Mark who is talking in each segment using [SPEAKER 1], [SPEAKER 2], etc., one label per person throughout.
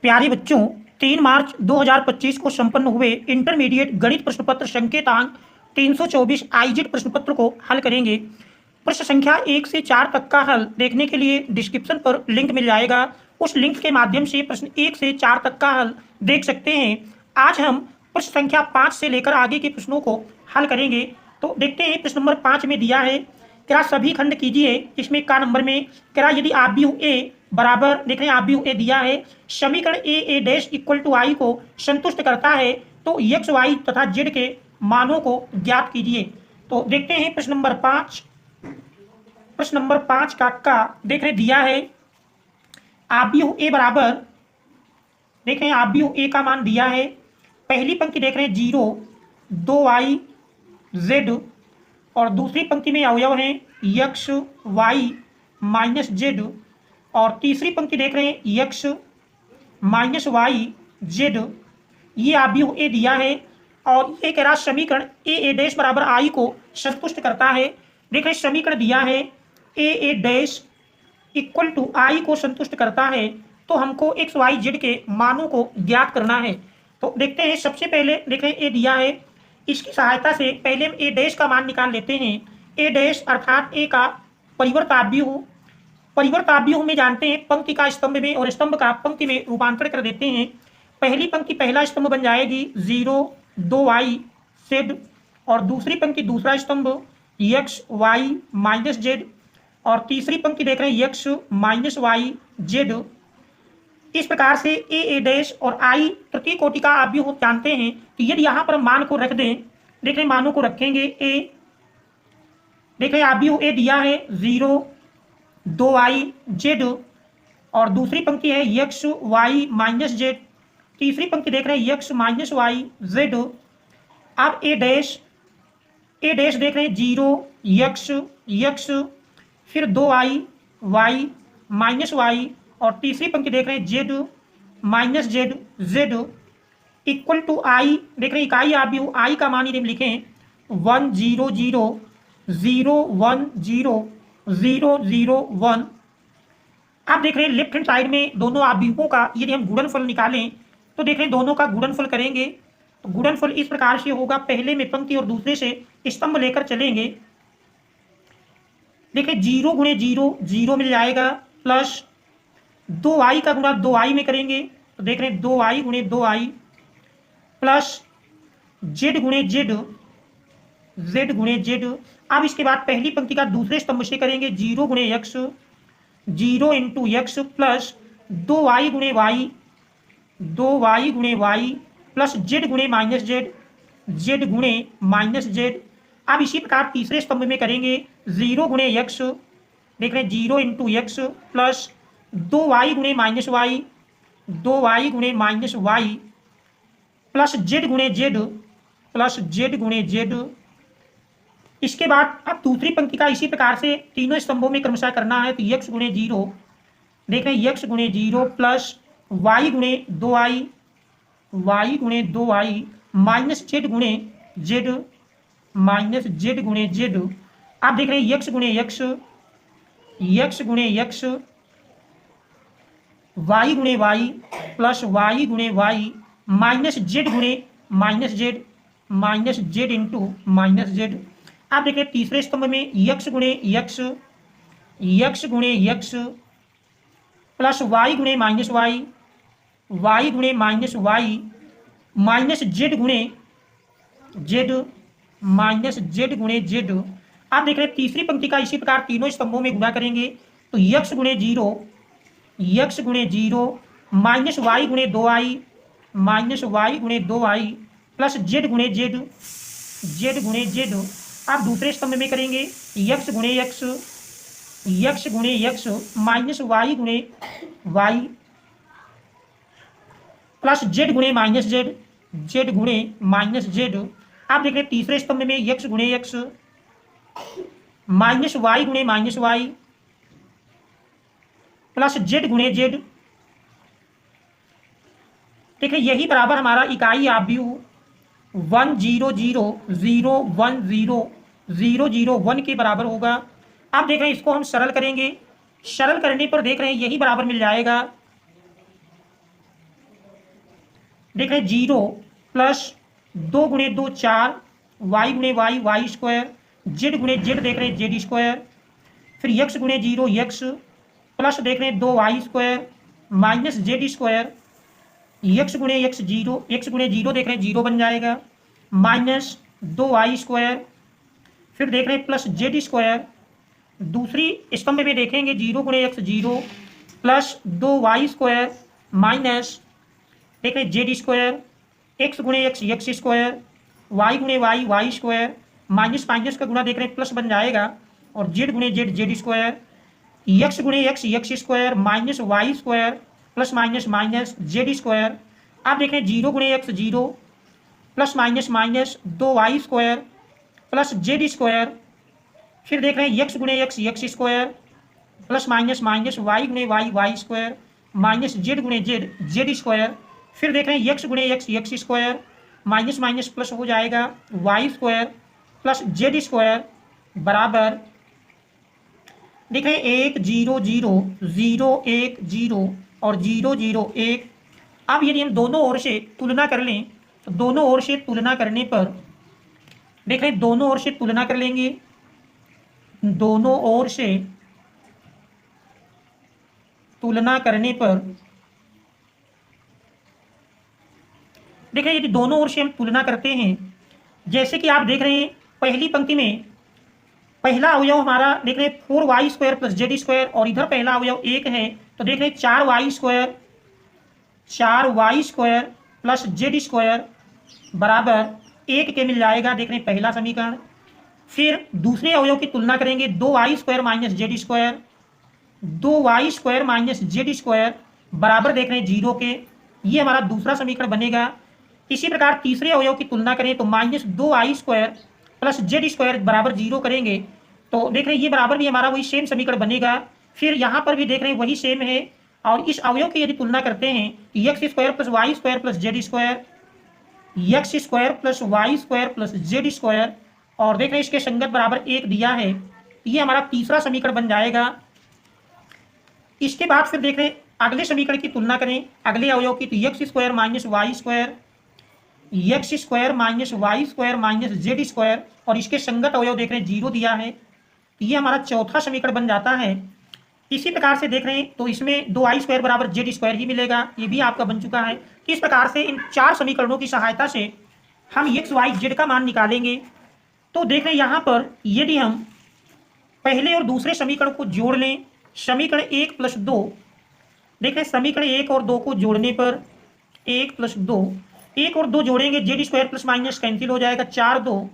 [SPEAKER 1] प्यारे बच्चों, 3 मार्च 2025 को संपन्न हुए इंटरमीडिएट गणित प्रश्न पत्र संकेतांक 324 आईजेड प्रश्न पत्र को हल करेंगे। प्रश्न संख्या 1 से 4 तक का हल देखने के लिए डिस्क्रिप्शन पर लिंक मिल जाएगा। उस लिंक के माध्यम से प्रश्न 1 से 4 तक का हल देख सकते हैं। आज हम प्रश्न संख्या 5 से लेकर आगे के प्रश्नों को हल करेंगे। तो देखते हैं, प्रश्न नंबर 5 में दिया है, क्या सभी खंड कीजिए। इसमें का नंबर में क्या यदि आव्यूह ए बराबर, देख रहे हैं आव्यूह ए दिया है, समीकरण ए डैश इक्वल टू आई को संतुष्ट करता है तो एक्स वाई तथा जेड के मानों को ज्ञात कीजिए। तो देखते हैं प्रश्न नंबर 5। प्रश्न नंबर 5 का देख रहे दिया है आव्यूह ए बराबर, देख रहे हैं आव्यूह ए का मान दिया है। पहली पंक्ति देख रहे हैं 0 2y z और दूसरी पंक्ति में अवयव हैं x y माइनस जेड और तीसरी पंक्ति देख रहे हैं x माइनस वाई जेड। ये आव्यूह ए दिया है और ये कह रहा समीकरण ए डैश बराबर आई को संतुष्ट करता है। देख रहे समीकरण दिया है ए डैश इक्वल टू आई को संतुष्ट करता है तो हमको एक्स वाई जेड के मानों को ज्ञात करना है। तो देखते हैं, सबसे पहले देख रहे हैं ए दिया है, इसकी सहायता से पहले ए डैश का मान निकाल लेते हैं। ए डैश अर्थात ए का परिवर्त आव्यूह, परिवर्त आव्यूह में जानते हैं पंक्ति का स्तंभ में और स्तंभ का पंक्ति में रूपांतर कर देते हैं। पहली पंक्ति पहला स्तंभ बन जाएगी 0 2y z और दूसरी पंक्ति दूसरा स्तंभ x y माइनस जेड और तीसरी पंक्ति देख रहे हैं x माइनस वाई जेड। इस प्रकार से ए डैश और आई तृतीय कोटि का आव्यूह जानते हैं कि यदि यहाँ पर मान को रख दें, देख रहे मानों को रखेंगे ए, देख रहे आव्यूह ए दिया है 0 2y z और दूसरी पंक्ति है x y माइनस जेड, तीसरी पंक्ति देख रहे हैं x माइनस वाई जेड। अब ए डैश देख रहे हैं 0 x फिर 2y y माइनस वाई और तीसरी पंक्ति देख रहे हैं z minus z z equal to i, देख रहे हैं इकाई आव्यूह आई का मान यदि हम लिखें 1 0 0 0 1 0 0 0 1। आप देख रहे हैं लेफ्ट हैंड साइड में दोनों आव्यूहों का यदि हम गुणनफल निकालें तो देख रहे हैं दोनों का गुणनफल करेंगे तो गुणनफल इस प्रकार से होगा, पहले में पंक्ति और दूसरे से स्तंभ लेकर चलेंगे। देखिए 0 गुणे 0 0 मिल जाएगा प्लस 2y का गुणा 2y में करेंगे तो देख रहे हैं 2y गुणे 2y प्लस z गुणे z गुणे z। अब इसके बाद पहली पंक्ति का दूसरे स्तंभ से करेंगे 0 गुणे x 0 into x plus 2y गुणे y 2y गुणे y प्लस z गुणे माइनस जेड z गुणे माइनस जेड। अब इसी प्रकार तीसरे स्तंभ में करेंगे 0 गुणे x, देख रहे हैं 0 इंटू एक्स प्लस 2y गुणे माइनस वाई 2y गुणे माइनस वाई प्लस z गुणे जेड प्लस z गुणे जेड। इसके बाद अब दूसरी पंक्ति का इसी प्रकार से तीनों स्तंभों में क्रमशः करना है तो x गुणे 0, देख रहे हैं x गुणे 0 प्लस y गुणे 2y y गुणे 2y माइनस z गुणे z माइनस z गुणे z। आप देख रहे हैं x गुणे x गुणे x y गुणे y प्लस y गुणे y माइनस z गुणे minus z into minus z। आप देखिए तीसरे स्तंभ में x गुणे x गुणे x प्लस y गुणे माइनस y गुणे माइनस y माइनस z गुणे z माइनस z गुणे z। आप देख रहे हैं तीसरी पंक्ति का इसी प्रकार तीनों स्तंभों में गुणा करेंगे तो x गुणे 0 माइनस y गुणे 2y गुणे 2y प्लस z गुणे z। आप दूसरे स्तंभ में करेंगे x गुणे x माइनस y गुणे y प्लस z गुणे माइनस z गुणे माइनस z। आप देख रहे हैं तीसरे स्तंभ में x गुणे x माइनस y गुणे माइनस y प्लस z गुणे z। देखिए यही बराबर हमारा इकाई आव्यूह 1 0 0 0 1 0 0 0 1 के बराबर होगा। आप देख रहे हैं इसको हम सरल करेंगे, सरल करने पर देख रहे हैं यही बराबर मिल जाएगा देख रहे हैं 0 प्लस 2 गुणे 2 4, वाई गुणे वाई वाई स्क्वायर, जेड गुणे जेड देख रहे हैं जेड स्क्वायर, फिर यक्स गुणे 0 यक्स, प्लस देख रहे हैं 2 Y square minus Z square, X गुणे यक्स 0, यक्स गुणे 0 देख रहे हैं 0 बन जाएगा, माइनस 2 वाई स्क्वायर, फिर देख रहे हैं प्लस जेड स्क्वायर, दूसरी स्तंभ में देखेंगे 0 गुणे x 0 plus 2 Y square minus देख रहे हैं जेड स्क्वायर, एक्स गुणे एक्स एक्स स्क्वायर, वाई गुणे Y Y square, minus minus का गुणा देख रहे हैं प्लस बन जाएगा, और जेड गुणे जेड जेड स्क्वायर, एक्स गुणे x x square minus Y square plus minus minus Z square. आप देख रहे हैं 0 गुणे x 0 plus minus minus 2 Y square plus Z square, फिर देख रहे हैं एक्स गुणे x x square plus minus minus y गुणे Y Y square minus z गुणे जेड जेड स्क्वायर, फिर देख रहे हैं एक्स गुणे x x square minus minus plus हो जाएगा Y square plus Z square बराबर देख रहे हैं 1 0 0 0 1 0 और 0 0 1। अब यदि हम दोनों ओर से तुलना कर लें तो दोनों ओर से तुलना करने पर देख रहे हैं दोनों ओर से तुलना कर लेंगे, दोनों ओर से तुलना करने पर देख रहे हैं यदि दोनों ओर से हम तुलना करते हैं, जैसे कि आप देख रहे हैं पहली पंक्ति में पहला अवयव हमारा देख रहे हैं 4y square plus Z square और इधर पहला अवयव 1 है, तो देख रहे हैं 4y square plus Z square बराबर 1 के मिल जाएगा, देख रहे हैं पहला समीकरण। फिर दूसरे अवयव की तुलना करेंगे 2y square minus Z square, 2y square minus Z square बराबर देख रहे हैं 0 के, ये हमारा दूसरा समीकरण बनेगा। इसी प्रकार तीसरे अवयव की तुलना करें तो minus 2y square plus Z square बराबर 0 करेंगे तो देख रहे हैं ये बराबर भी हमारा वही सेम समीकरण बनेगा। फिर यहाँ पर भी देख रहे हैं वही सेम है, और इस अवयव की यदि तुलना करते हैं X square plus Y square plus Z square, X square plus Y square plus Z square, और देख रहे हैं इसके संगत बराबर 1 दिया है, ये हमारा तीसरा समीकरण बन जाएगा। इसके बाद फिर देख रहे हैं अगले समीकरण की तुलना करें अगले अवयव की, तो X square minus Y square, X square minus Y square minus Z square, और इसके संगत अवयव देख रहे हैं 0 दिया है, ये हमारा चौथा समीकरण बन जाता है। इसी प्रकार से देख रहे हैं तो इसमें 2y स्क्वायर बराबर जेड स्क्वायर ही मिलेगा, ये भी आपका बन चुका है। इस प्रकार से इन 4 समीकरणों की सहायता से हम एक्स वाई जेड का मान निकालेंगे। तो देख रहे हैं यहाँ पर यदि हम पहले और दूसरे समीकरण को जोड़ लें, समीकरण 1 प्लस 2 देख रहे हैं समीकरण 1 और 2 को जोड़ने पर 1 प्लस 2 1 और 2 जोड़ेंगे Z square plus minus cancel हो जाएगा, 4 2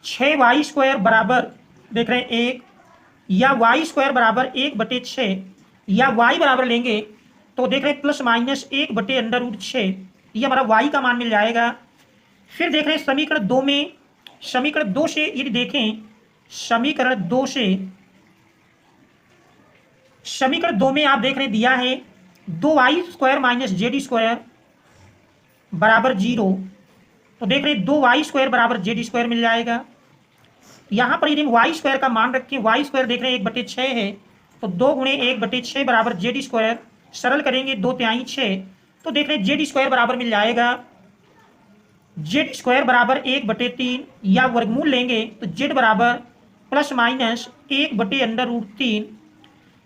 [SPEAKER 1] 6y स्क्वायर बराबर देख रहे हैं 1, या y स्क्वायर बराबर 1/6, या y बराबर लेंगे तो देख रहे हैं प्लस माइनस 1/√6, ये हमारा y का मान मिल जाएगा। फिर देख रहे हैं समीकरण 2 में समीकरण 2 से यदि देखें समीकरण 2 में आप देख रहे हैं दिया है 2y square minus Z square बराबर 0, तो देख रहे हैं 2y स्क्वायर बराबर जेड स्क्वायर मिल जाएगा। यहाँ पर यदि हम y स्क्वायर का मान रखें, y स्क्वायर देख रहे हैं 1/6 है, तो 2 गुणे 1/6 बराबर जेड स्क्वायर, सरल करेंगे 2 तिहाई 6, तो देख रहे हैं जेड स्क्वायर बराबर मिल जाएगा जेड स्क्वायर बराबर 1/3, या वर्गमूल लेंगे तो जेड बराबर प्लस माइनस 1/√3।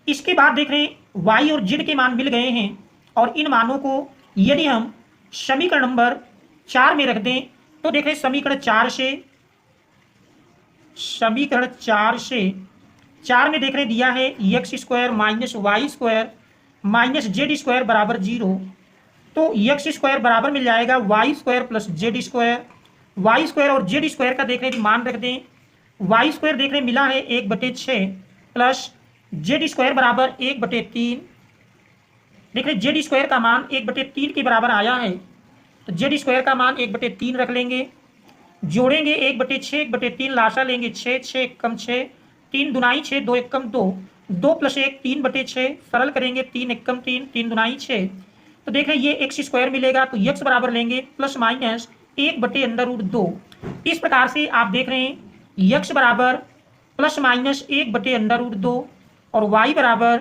[SPEAKER 1] इसके बाद देख रहे हैं y और जेड के मान मिल गए हैं, और इन मानों को यदि हम समीकरण नंबर 4 में रख दें तो देख रहे हैं समीकरण 4 में देख रहे दिया है X square minus Y square minus Z square बराबर 0, तो एक्स स्क्वायर बराबर मिल जाएगा Y square plus Z square, Y square और जेड स्क्वायर का देख रहे मान रख दें, वाई स्क्वायर देख रहे मिला है 1/6 प्लस जेड स्क्वायर बराबर 1/3, देख रहे जेड स्क्वायर का मान 1/3 के बराबर आया है, तो जेड स्क्वायर का मान 1/3 रख लेंगे, जोड़ेंगे 1/6 1/3 लाशा लेंगे 6 6 कम 6 3 दुनाई 6 2 1 कम 2 2 + 1 3/6, सरल करेंगे 3 1 कम 3 3 दुनाई 6, तो देख रहे हैं ये एक्स स्क्वायर मिलेगा, तो एक्स बराबर लेंगे प्लस माइनस 1/√2। इस प्रकार से आप देख रहे हैं एक्स बराबर प्लस माइनस 1/√2 और वाई बराबर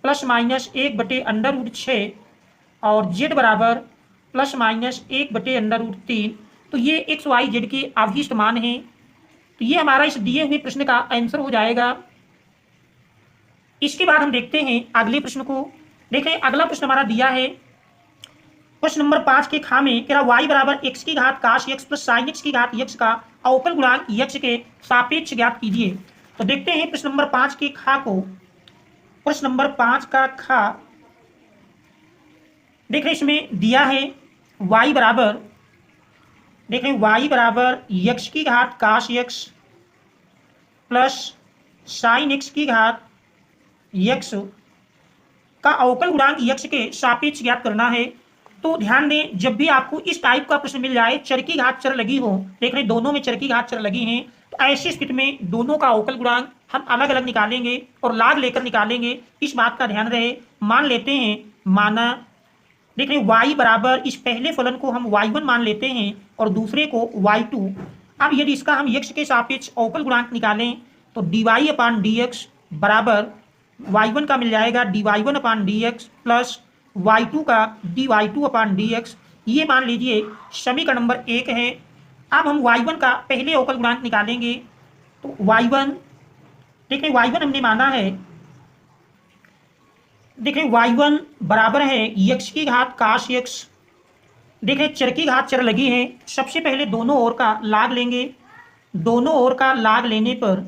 [SPEAKER 1] प्लस माइनस 1/√6 और जेड बराबर प्लस माइनस 1/√3। तो ये एक्स वाई जेड के अभीष्ट मान हैं। तो ये हमारा इस दिए हुए प्रश्न का आंसर हो जाएगा। इसके बाद हम देखते हैं अगले प्रश्न को। देखें अगला प्रश्न हमारा दिया है प्रश्न नंबर 5 के खा में, कह रहा y बराबर x की घात cosh x plus sign x की घात x का अवकल गुणांक x के सापेक्ष ज्ञात कीजिए। तो देखते हैं प्रश्न नंबर 5 के खा को। प्रश्न नंबर 5 का खा देख रहे इसमें दिया है y बराबर, देख रहे y बराबर x की घात cosh x plus sign x की घात x का अवकल गुणांक x के सापेक्ष ज्ञात करना है। तो ध्यान दें, जब भी आपको इस टाइप का प्रश्न मिल जाए, चर की घात चर लगी हो, देख रहे दोनों में चर की घात चर लगी हैं, तो ऐसी स्थिति में दोनों का अवकल गुणांक हम अलग अलग निकालेंगे और लाग लेकर निकालेंगे। इस बात का ध्यान रहे। मान लेते हैं, माना देख रहे y बराबर इस पहले फलन को हम y1 मान लेते हैं और दूसरे को y2। अब यदि इसका हम x के सापेक्ष अवकल गुणांक निकालें तो dy/dx बराबर y1 का मिल जाएगा dy1/dx प्लस y2 का dy2/dx। ये मान लीजिए समीकरण नंबर 1 है। अब हम y1 का पहले अवकल गुणांक निकालेंगे। तो y1 देखें y1 हमने माना है, देखें y1 बराबर है x की घात काश x, देखें चर की घात चर लगी है। सबसे पहले दोनों ओर का लाग लेंगे। दोनों ओर का लाग लेने पर,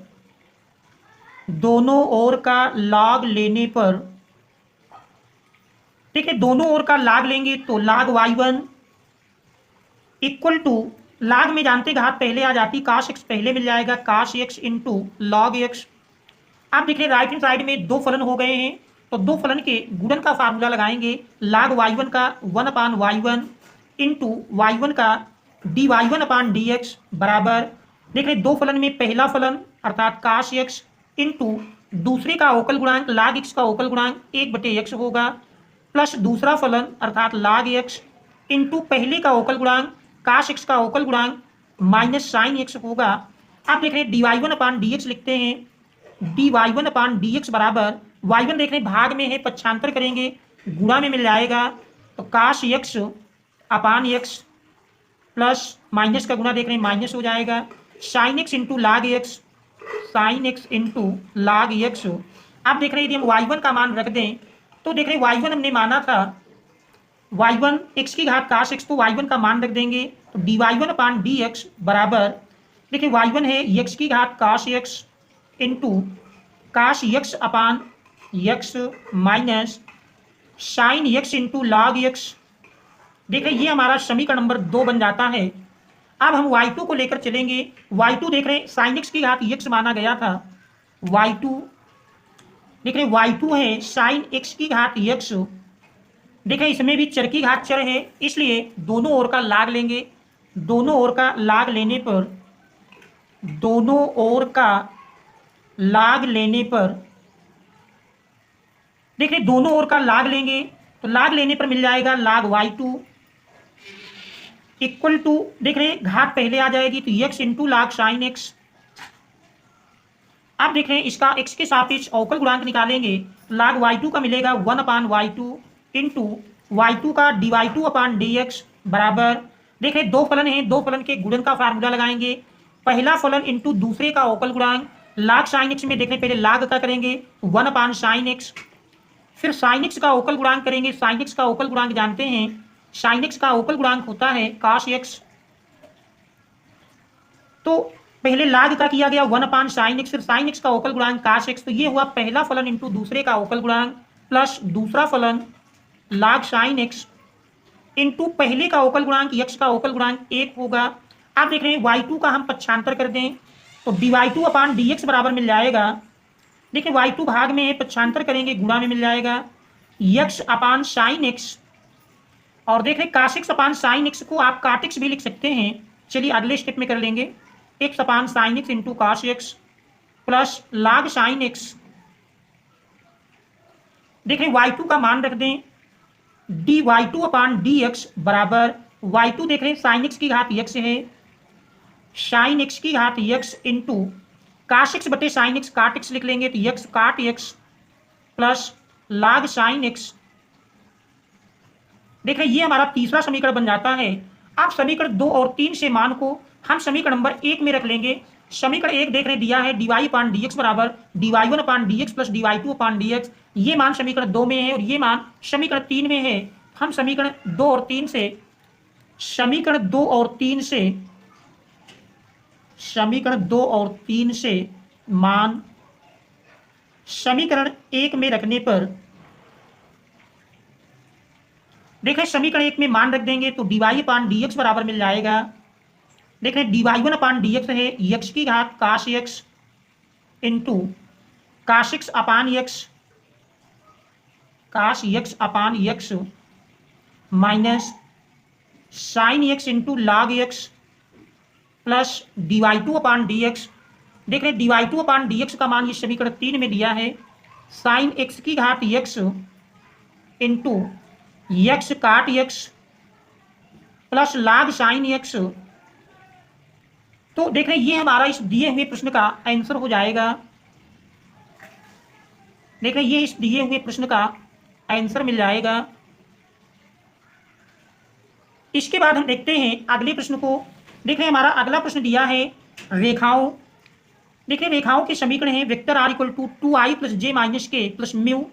[SPEAKER 1] दोनों ओर का लाग लेने पर, ठीक है, दोनों ओर का लाग लेंगे तो लाग y1 इक्वल टू, लाग में जानते घात पहले आ जाती, काश x पहले मिल जाएगा, काश x इंटू लॉग x। आप देख रहे राइट हैंड साइड में दो फलन हो गए हैं, तो दो फलन के गुणन का फार्मूला लगाएंगे। लाग y1 का 1/y1 इंटू y1 का dy1/dx बराबर, देख रहे दो फलन में पहला फलन अर्थात काश x इंटू दूसरे का अवकल गुणांक लाग x का अवकल गुणांक 1/x होगा, प्लस दूसरा फलन अर्थात लाग x इंटू पहले का अवकल गुणांक काश x का अवकल गुणांक माइनस साइन x होगा। आप देख रहे हैं dy1/dx लिखते हैं, dy1/dx बराबर y1 देख रहे भाग में है, पक्षांतर करेंगे गुणा में मिल जाएगा, तो काश x/x प्लस माइनस का गुणा देख रहे हैं माइनस हो जाएगा, साइन x इंटू लाग x, साइन x इंटू लाग x। आप देख रहे हैं यदि हम y1 का मान रख दें तो देख रहे y1 हमने माना था y1 x की घात काश x, तो y1 का मान रख देंगे तो dy1/dx बराबर, देखिए y1 है x की घात cosh x into cosh x/x minus sine x into log x। देखिए ये हमारा समीकरण नंबर 2 बन जाता है। अब हम y2 को लेकर चलेंगे। y2 देख रहे साइन x की घात x माना गया था, y2 देख रहे y2 है साइन x की घात x, देखें इसमें भी चर की घात चर है, इसलिए दोनों ओर का लाग लेंगे। दोनों ओर का लाग लेने पर, दोनों ओर का लाग लेने पर, देख रहे दोनों ओर का लाग लेंगे तो लाग लेने पर मिल जाएगा लाग y2 इक्वल टू, देख रहे घात पहले आ जाएगी तो x इंटू लाग साइन x। आप देख रहे हैं इसका x के सापेक्ष अवकल गुणांक निकालेंगे, लाग y2 का मिलेगा 1/y2 इंटू y2 का dy2/dx बराबर, देख रहे दो फलन हैं, दो फलन के गुणन का फार्मूला लगाएंगे। पहला फलन इंटू दूसरे का अवकल गुणांक, लाग साइन x में देख रहे पहले लाग का करेंगे 1/sin x, फिर साइन x का अवकल गुणांक करेंगे। साइन x का अवकल गुणांक जानते हैं, साइन x का अवकल गुणांक होता है काश x, तो पहले लाग का किया गया 1/sin x, फिर साइन x का अवकल गुणांक काश x। तो ये हुआ पहला फलन इंटू दूसरे का अवकल गुणांक प्लस दूसरा फलन लाग साइन x इंटू पहले का अवकल गुणांक x का अवकल गुणांक 1 होगा। आप देख रहे हैं y2 का हम पक्षांतर कर दें तो dy2/dx बराबर मिल जाएगा, देखिए y2 भाग में है, पक्षांतर करेंगे गुणा में मिल जाएगा x/sin x, और देख रहे काश x/sin x को आप काट x भी लिख सकते हैं। चलिए अगले स्टेप में कर लेंगे, x/sin x into cosh x plus लाग साइन x। देख रहे y2 का मान रख दें dy2/dx बराबर, y2 देख रहे साइन x की घात x है, साइन x की घात x इंटू काश x बटे साइन x, काट x लिख लेंगे तो x काट x प्लस लाग साइन x देख रहे हैं ये हमारा तीसरा समीकरण बन जाता है। अब समीकरण 2 और 3 से मान को हम समीकरण नंबर 1 में रख लेंगे। समीकरण 1 देख रहे हैं दिया है dy अपान dx बराबर dy1 अपान dx plus dy2 upon dx। ये मान समीकरण 2 में है और ये मान समीकरण 3 में है। हम समीकरण 2 और 3 से मान समीकरण 1 में रखने पर देख रहे समीकरण 1 में मान रख देंगे तो dy अपान dx बराबर मिल जाएगा। देख रहे dy1 अपान dx है x की घात cosh x into cosh x upon x minus sine x into log x plus dy2 upon dx। देख रहे dy2 अपान dx का मान ये समीकरण 3 में दिया है साइन x की घात x इंटू x काट x plus log sign x। तो देख रहे हैं ये हमारा इस दिए हुए प्रश्न का आंसर हो जाएगा। देख रहे हैं ये इस दिए हुए प्रश्न का आंसर मिल जाएगा। इसके बाद हम देखते हैं अगले प्रश्न को। देख रहे हैं हमारा अगला प्रश्न दिया है रेखाओं। देख रहे रेखाओं के समीकरण है vector r equal to 2i plus j minus k plus mu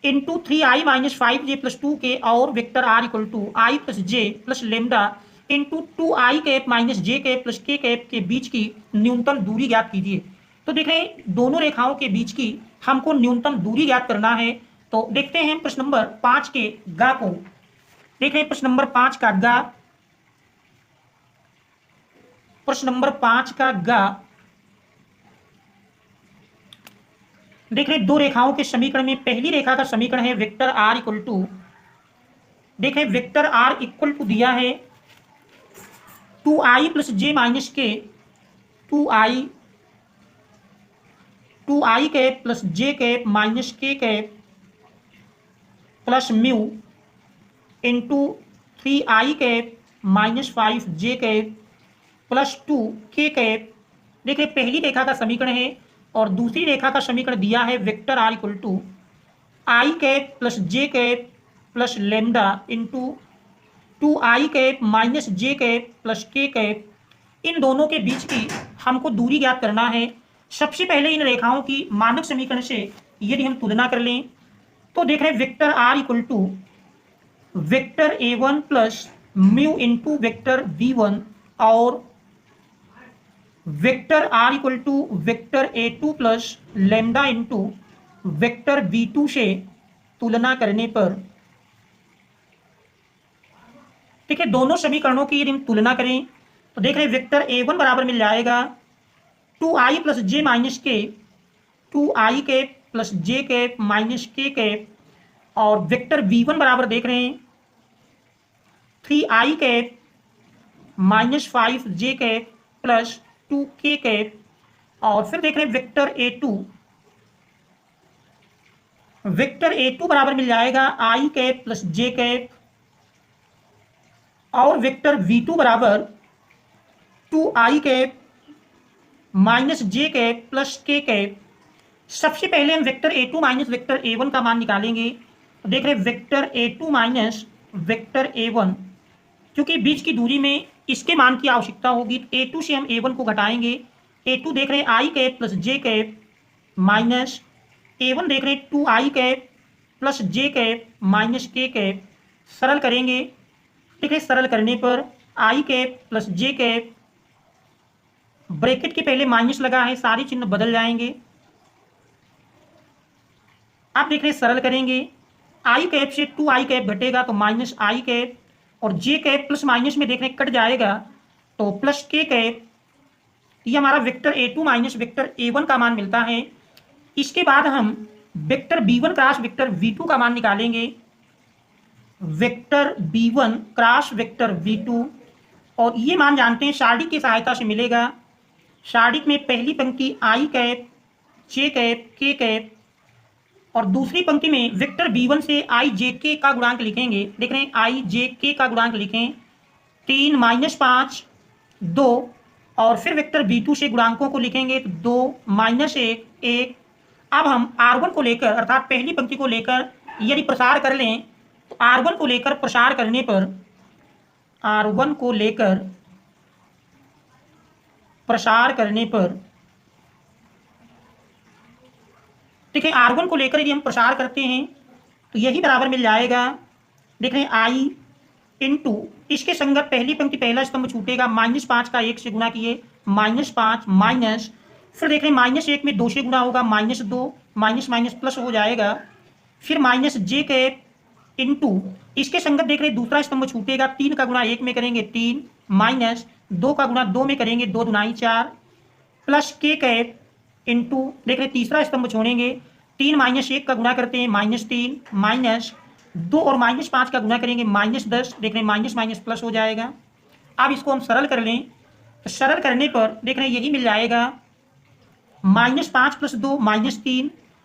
[SPEAKER 1] into 3i minus 5j plus 2k और vector r equal to i plus j plus lambda into 2i cap minus j cap plus k cap के बीच की न्यूनतम दूरी ज्ञात कीजिए। तो देख रहे हैं दोनों रेखाओं के बीच की हमको न्यूनतम दूरी ज्ञात करना है। तो देखते हैं प्रश्न नंबर 5 के गा को। देख रहे हैं प्रश्न नंबर 5 का गा। प्रश्न नंबर 5 का गा देख रहे हैं दो रेखाओं के समीकरण में पहली रेखा का समीकरण है वेक्टर r इक्वल टू देख रहे हैं वेक्टर r इक्वल टू दिया है 2i प्लस जे माइनस के 2i cap plus j cap minus के cap plus mu into 3i cap minus 5j cap plus 2k cap. देख रहे पहली रेखा का समीकरण है और दूसरी रेखा का समीकरण दिया है vector r equal to i cap plus j cap plus lambda into 2i cap minus j cap plus k cap. इन दोनों के बीच की हमको दूरी ज्ञात करना है। सबसे पहले इन रेखाओं की मानक समीकरण से यदि हम तुलना कर लें तो देख रहे हैं vector r equal to vector a1 plus mu into vector v1 और vector r equal to vector a2 plus lambda into vector v2 से तुलना करने पर ठीक है दोनों समीकरणों की यदि हम तुलना करें तो देख रहे हैं वेक्टर a1 बराबर मिल जाएगा 2i प्लस जे माइनस के 2i cap plus j cap minus के कैप और वेक्टर v1 बराबर देख रहे हैं 3i cap minus 5j cap plus 2k cap और फिर देख रहे हैं वेक्टर a2 बराबर मिल जाएगा i cap plus j cap और वेक्टर v2 बराबर 2i cap minus j cap plus k cap. सबसे पहले हम vector a2 minus vector a1 का मान निकालेंगे। तो देख रहे हैं vector a2 minus vector a1 क्योंकि बीच की दूरी में इसके मान की आवश्यकता होगी a2 से हम a1 को घटाएंगे। a2 देख रहे हैं i cap plus j cap minus a1 देख रहे हैं 2i cap plus j cap minus k cap. सरल करेंगे ठीक है सरल करने पर i cap plus j cap bracket के पहले माइनस लगा है सारे चिन्ह बदल जाएंगे। आप देख रहे हैं सरल करेंगे i कैप से 2i कैप घटेगा तो माइनस i कैप और j कैप प्लस माइनस में देख रहे हैं कट जाएगा तो प्लस k कैप। ये हमारा vector a2 minus vector a1 का मान मिलता है। इसके बाद हम vector b1 cross vector v2 का मान निकालेंगे। Vector b1 cross vector v2 और ये मान जानते हैं सारणी की सहायता से मिलेगा। सारणी में पहली पंक्ति i cap j cap k cap और दूसरी पंक्ति में वेक्टर b1 से i j k का गुणांक लिखेंगे। देख रहे हैं i j k का गुणांक लिखें 3 माइनस 5 2 और फिर वेक्टर b2 से गुणांकों को लिखेंगे तो 2 माइनस 1 1। अब हम r1 को लेकर अर्थात पहली पंक्ति को लेकर यदि प्रसार कर लें तो R1 को लेकर प्रसार करने पर, R1 को लेकर प्रसार करने पर देखिए R1 को लेकर यदि हम प्रसार करते हैं तो यही बराबर मिल जाएगा, देख रहे हैं आई इंटू इसके संगत पहली पंक्ति पहला स्तंभ छूटेगा, -5 का 1 से गुणा किए -5 माइनस, फिर देख रहे हैं -1 में 2 से गुणा होगा -2 माइनस माइनस प्लस हो जाएगा, फिर माइनस जे कैप इंटू इसके संगत देख रहे हैं दूसरा स्तंभ छूटेगा, 3 का गुणा 1 में करेंगे 3 माइनस 2 का गुणा 2 में करेंगे 2 Dunai 4 plus k cap into देख रहे हैं तीसरा स्तंभ छोड़ेंगे, 3 माइनस 1 का गुणा करते हैं -3 माइनस 2 और -5 का गुणा करेंगे -10, देख रहे हैं माइनस माइनस प्लस हो जाएगा। अब इसको हम सरल कर लें तो सरल करने पर देख रहे हैं यही मिल जाएगा, -5 + 2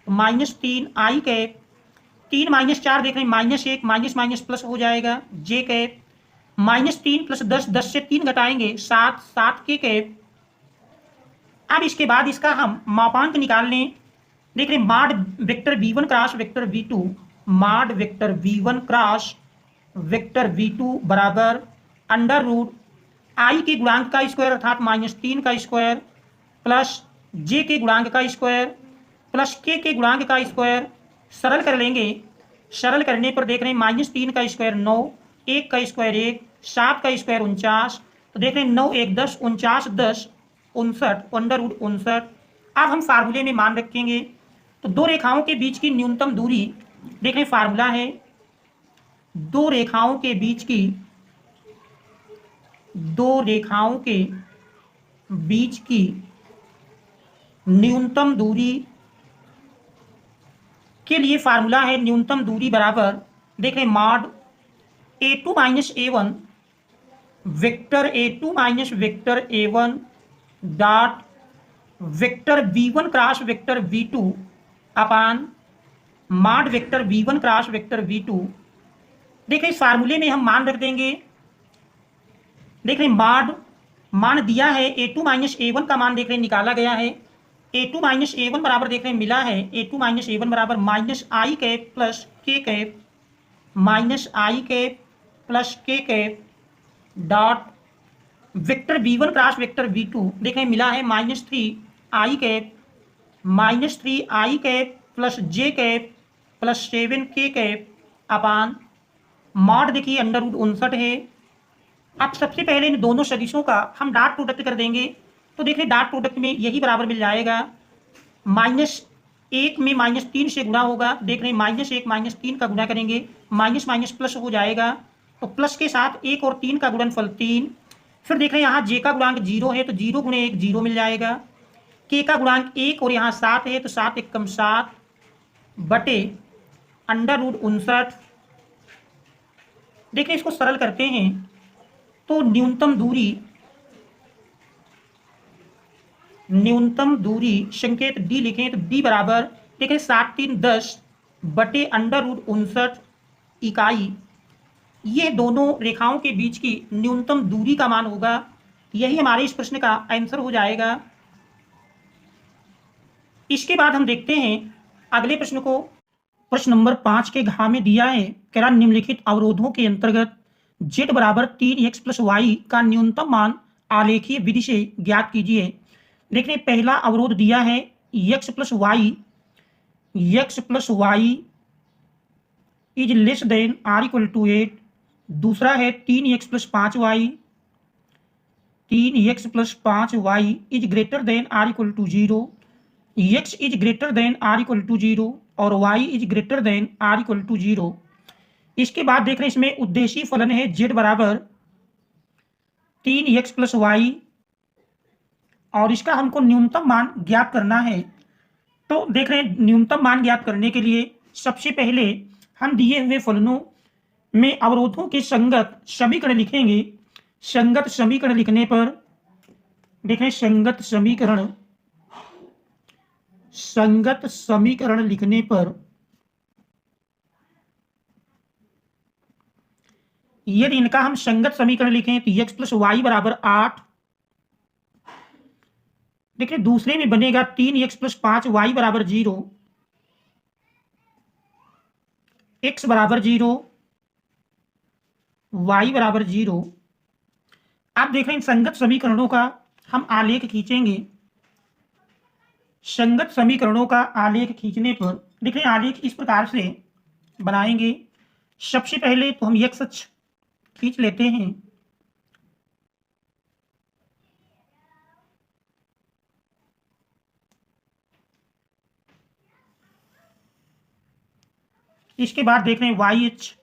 [SPEAKER 1] -3 आई कैप 3 - 4 देख रहे हैं -1 माइनस माइनस प्लस हो जाएगा जे कैप -3 + 10 से 3 घटाएंगे 7 के कैप। अब इसके बाद इसका हम मापांक निकाल लें, देख रहे हैं माड vector v1 cross vector v2, माड vector v1 cross vector v2 बराबर अंडर रूट आई के गुणांक का स्क्वायर अर्थात -3 का स्क्वायर प्लस जे के गुणांक का स्क्वायर प्लस के गुणांक का स्क्वायर। सरल कर लेंगे, सरल करने पर देख रहे हैं -3 का स्क्वायर 9, 1 का स्क्वायर 1, 7 का स्क्वायर 49, तो देख रहे हैं 9 1 10 49 10 59 अंडर रूट 59। अब हम फार्मूले में मान रखेंगे तो दो रेखाओं के बीच की न्यूनतम दूरी देख रहे हैं फार्मूला है, दो रेखाओं के बीच की न्यूनतम दूरी के लिए फार्मूला है, न्यूनतम दूरी बराबर देख रहे हैं mod a2 - a1 vector a2 - vector a1 dot vector v1 cross vector v2 अपान mod vector v1 cross vector v2। देखिए इस फार्मूले में हम मान रख देंगे, देख रहे हैं मॉड मान दिया है a2 - a1 का मान देख रहे हैं निकाला गया है, a2 - a1 बराबर देख रहे हैं मिला है, a2 - a1 बराबर -i cap plus k cap -i cap plus k cap dot vector v1 cross vector v2 देख रहे हैं मिला है -3i cap -3i cap plus j cap plus 7 k cap upon mod देखिए अंडर रूट 59 है। अब सबसे पहले इन दोनों सदिशों का हम डॉट प्रोडक्ट कर देंगे, तो देखिए डॉट प्रोडक्ट में यही बराबर मिल जाएगा, -1 में -3 से गुणा होगा, देख रहे हैं -1 - 3 का गुणा करेंगे माइनस माइनस प्लस हो जाएगा, तो प्लस के साथ 1 और 3 का गुणनफल 3, फिर देख रहे हैं यहाँ जे का गुणांक 0 है तो 0 × 1 0 मिल जाएगा, के का गुणांक 1 और यहाँ 7 है तो 7 × 7 बटे अंडर रूट 59। देखिए इसको सरल करते हैं तो न्यूनतम दूरी संकेत d लिखें तो d बराबर देखिए 7 3 10 बटे अंडर रूट 59 इकाई, ये दोनों रेखाओं के बीच की न्यूनतम दूरी का मान होगा। यही हमारे इस प्रश्न का आंसर हो जाएगा। इसके बाद हम देखते हैं अगले प्रश्न को। प्रश्न नंबर 5 के घ में दिया है, कह रहा निम्नलिखित अवरोधों के अंतर्गत z बराबर 3x + y का न्यूनतम मान आलेखीय विधि से ज्ञात कीजिए। देखिए पहला अवरोध दिया है x + y is less then r = 8, दूसरा है 3x + 5y is greater than r = 0, x is greater than r = 0 और y is greater than r = 0। इसके बाद देख रहे हैं इसमें उद्देशीय फलन है z बराबर 3x + y और इसका हमको न्यूनतम मान ज्ञात करना है। तो देख रहे हैं न्यूनतम मान ज्ञात करने के लिए सबसे पहले हम दिए हुए फलनों में अवरोधों के संगत समीकरण लिखेंगे। संगत समीकरण लिखने पर देख रहे हैं संगत समीकरण लिखने पर यदि इनका हम संगत समीकरण लिखें तो x + y बराबर 8, देखिए दूसरे में बनेगा 3x + 5y बराबर 0, x बराबर 0 y बराबर 0। आप देख रहे हैं संगत समीकरणों का हम आलेख खींचेंगे। संगत समीकरणों का आलेख खींचने पर देख रहे हैं आलेख इस प्रकार से बनाएंगे। सबसे पहले तो हम x अक्ष खींच लेते हैं। इसके बाद देख रहे हैं y अक्ष।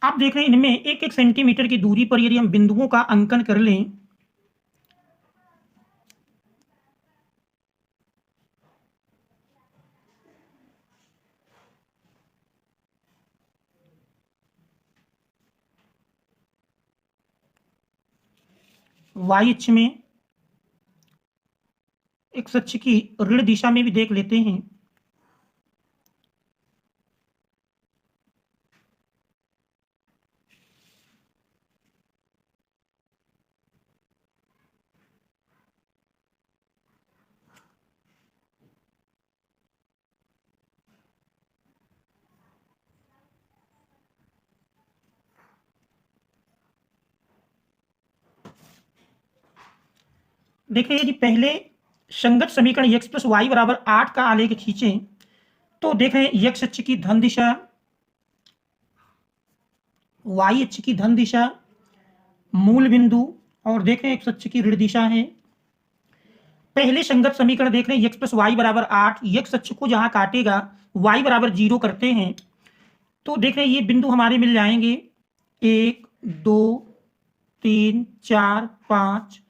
[SPEAKER 1] आप देख रहे हैं इनमें एक एक सेंटीमीटर की दूरी पर यदि हम बिंदुओं का अंकन कर लें y अक्ष में, x अक्ष की ऋण दिशा में भी देख लेते हैं। देखिए यदि पहले संगत समीकरण x प्लस वाई बराबर 8 का आलेख खींचें तो देखें x अक्ष की धन दिशा, y अक्ष की धन दिशा, मूल बिंदु और देखें x अक्ष की ऋण दिशा है। पहले संगत समीकरण देख रहे हैं x प्लस वाई बराबर 8, x अक्ष को जहां काटेगा y बराबर 0 करते हैं तो देख रहे हैं ये बिंदु हमारे मिल जाएंगे 1 2 3 4 5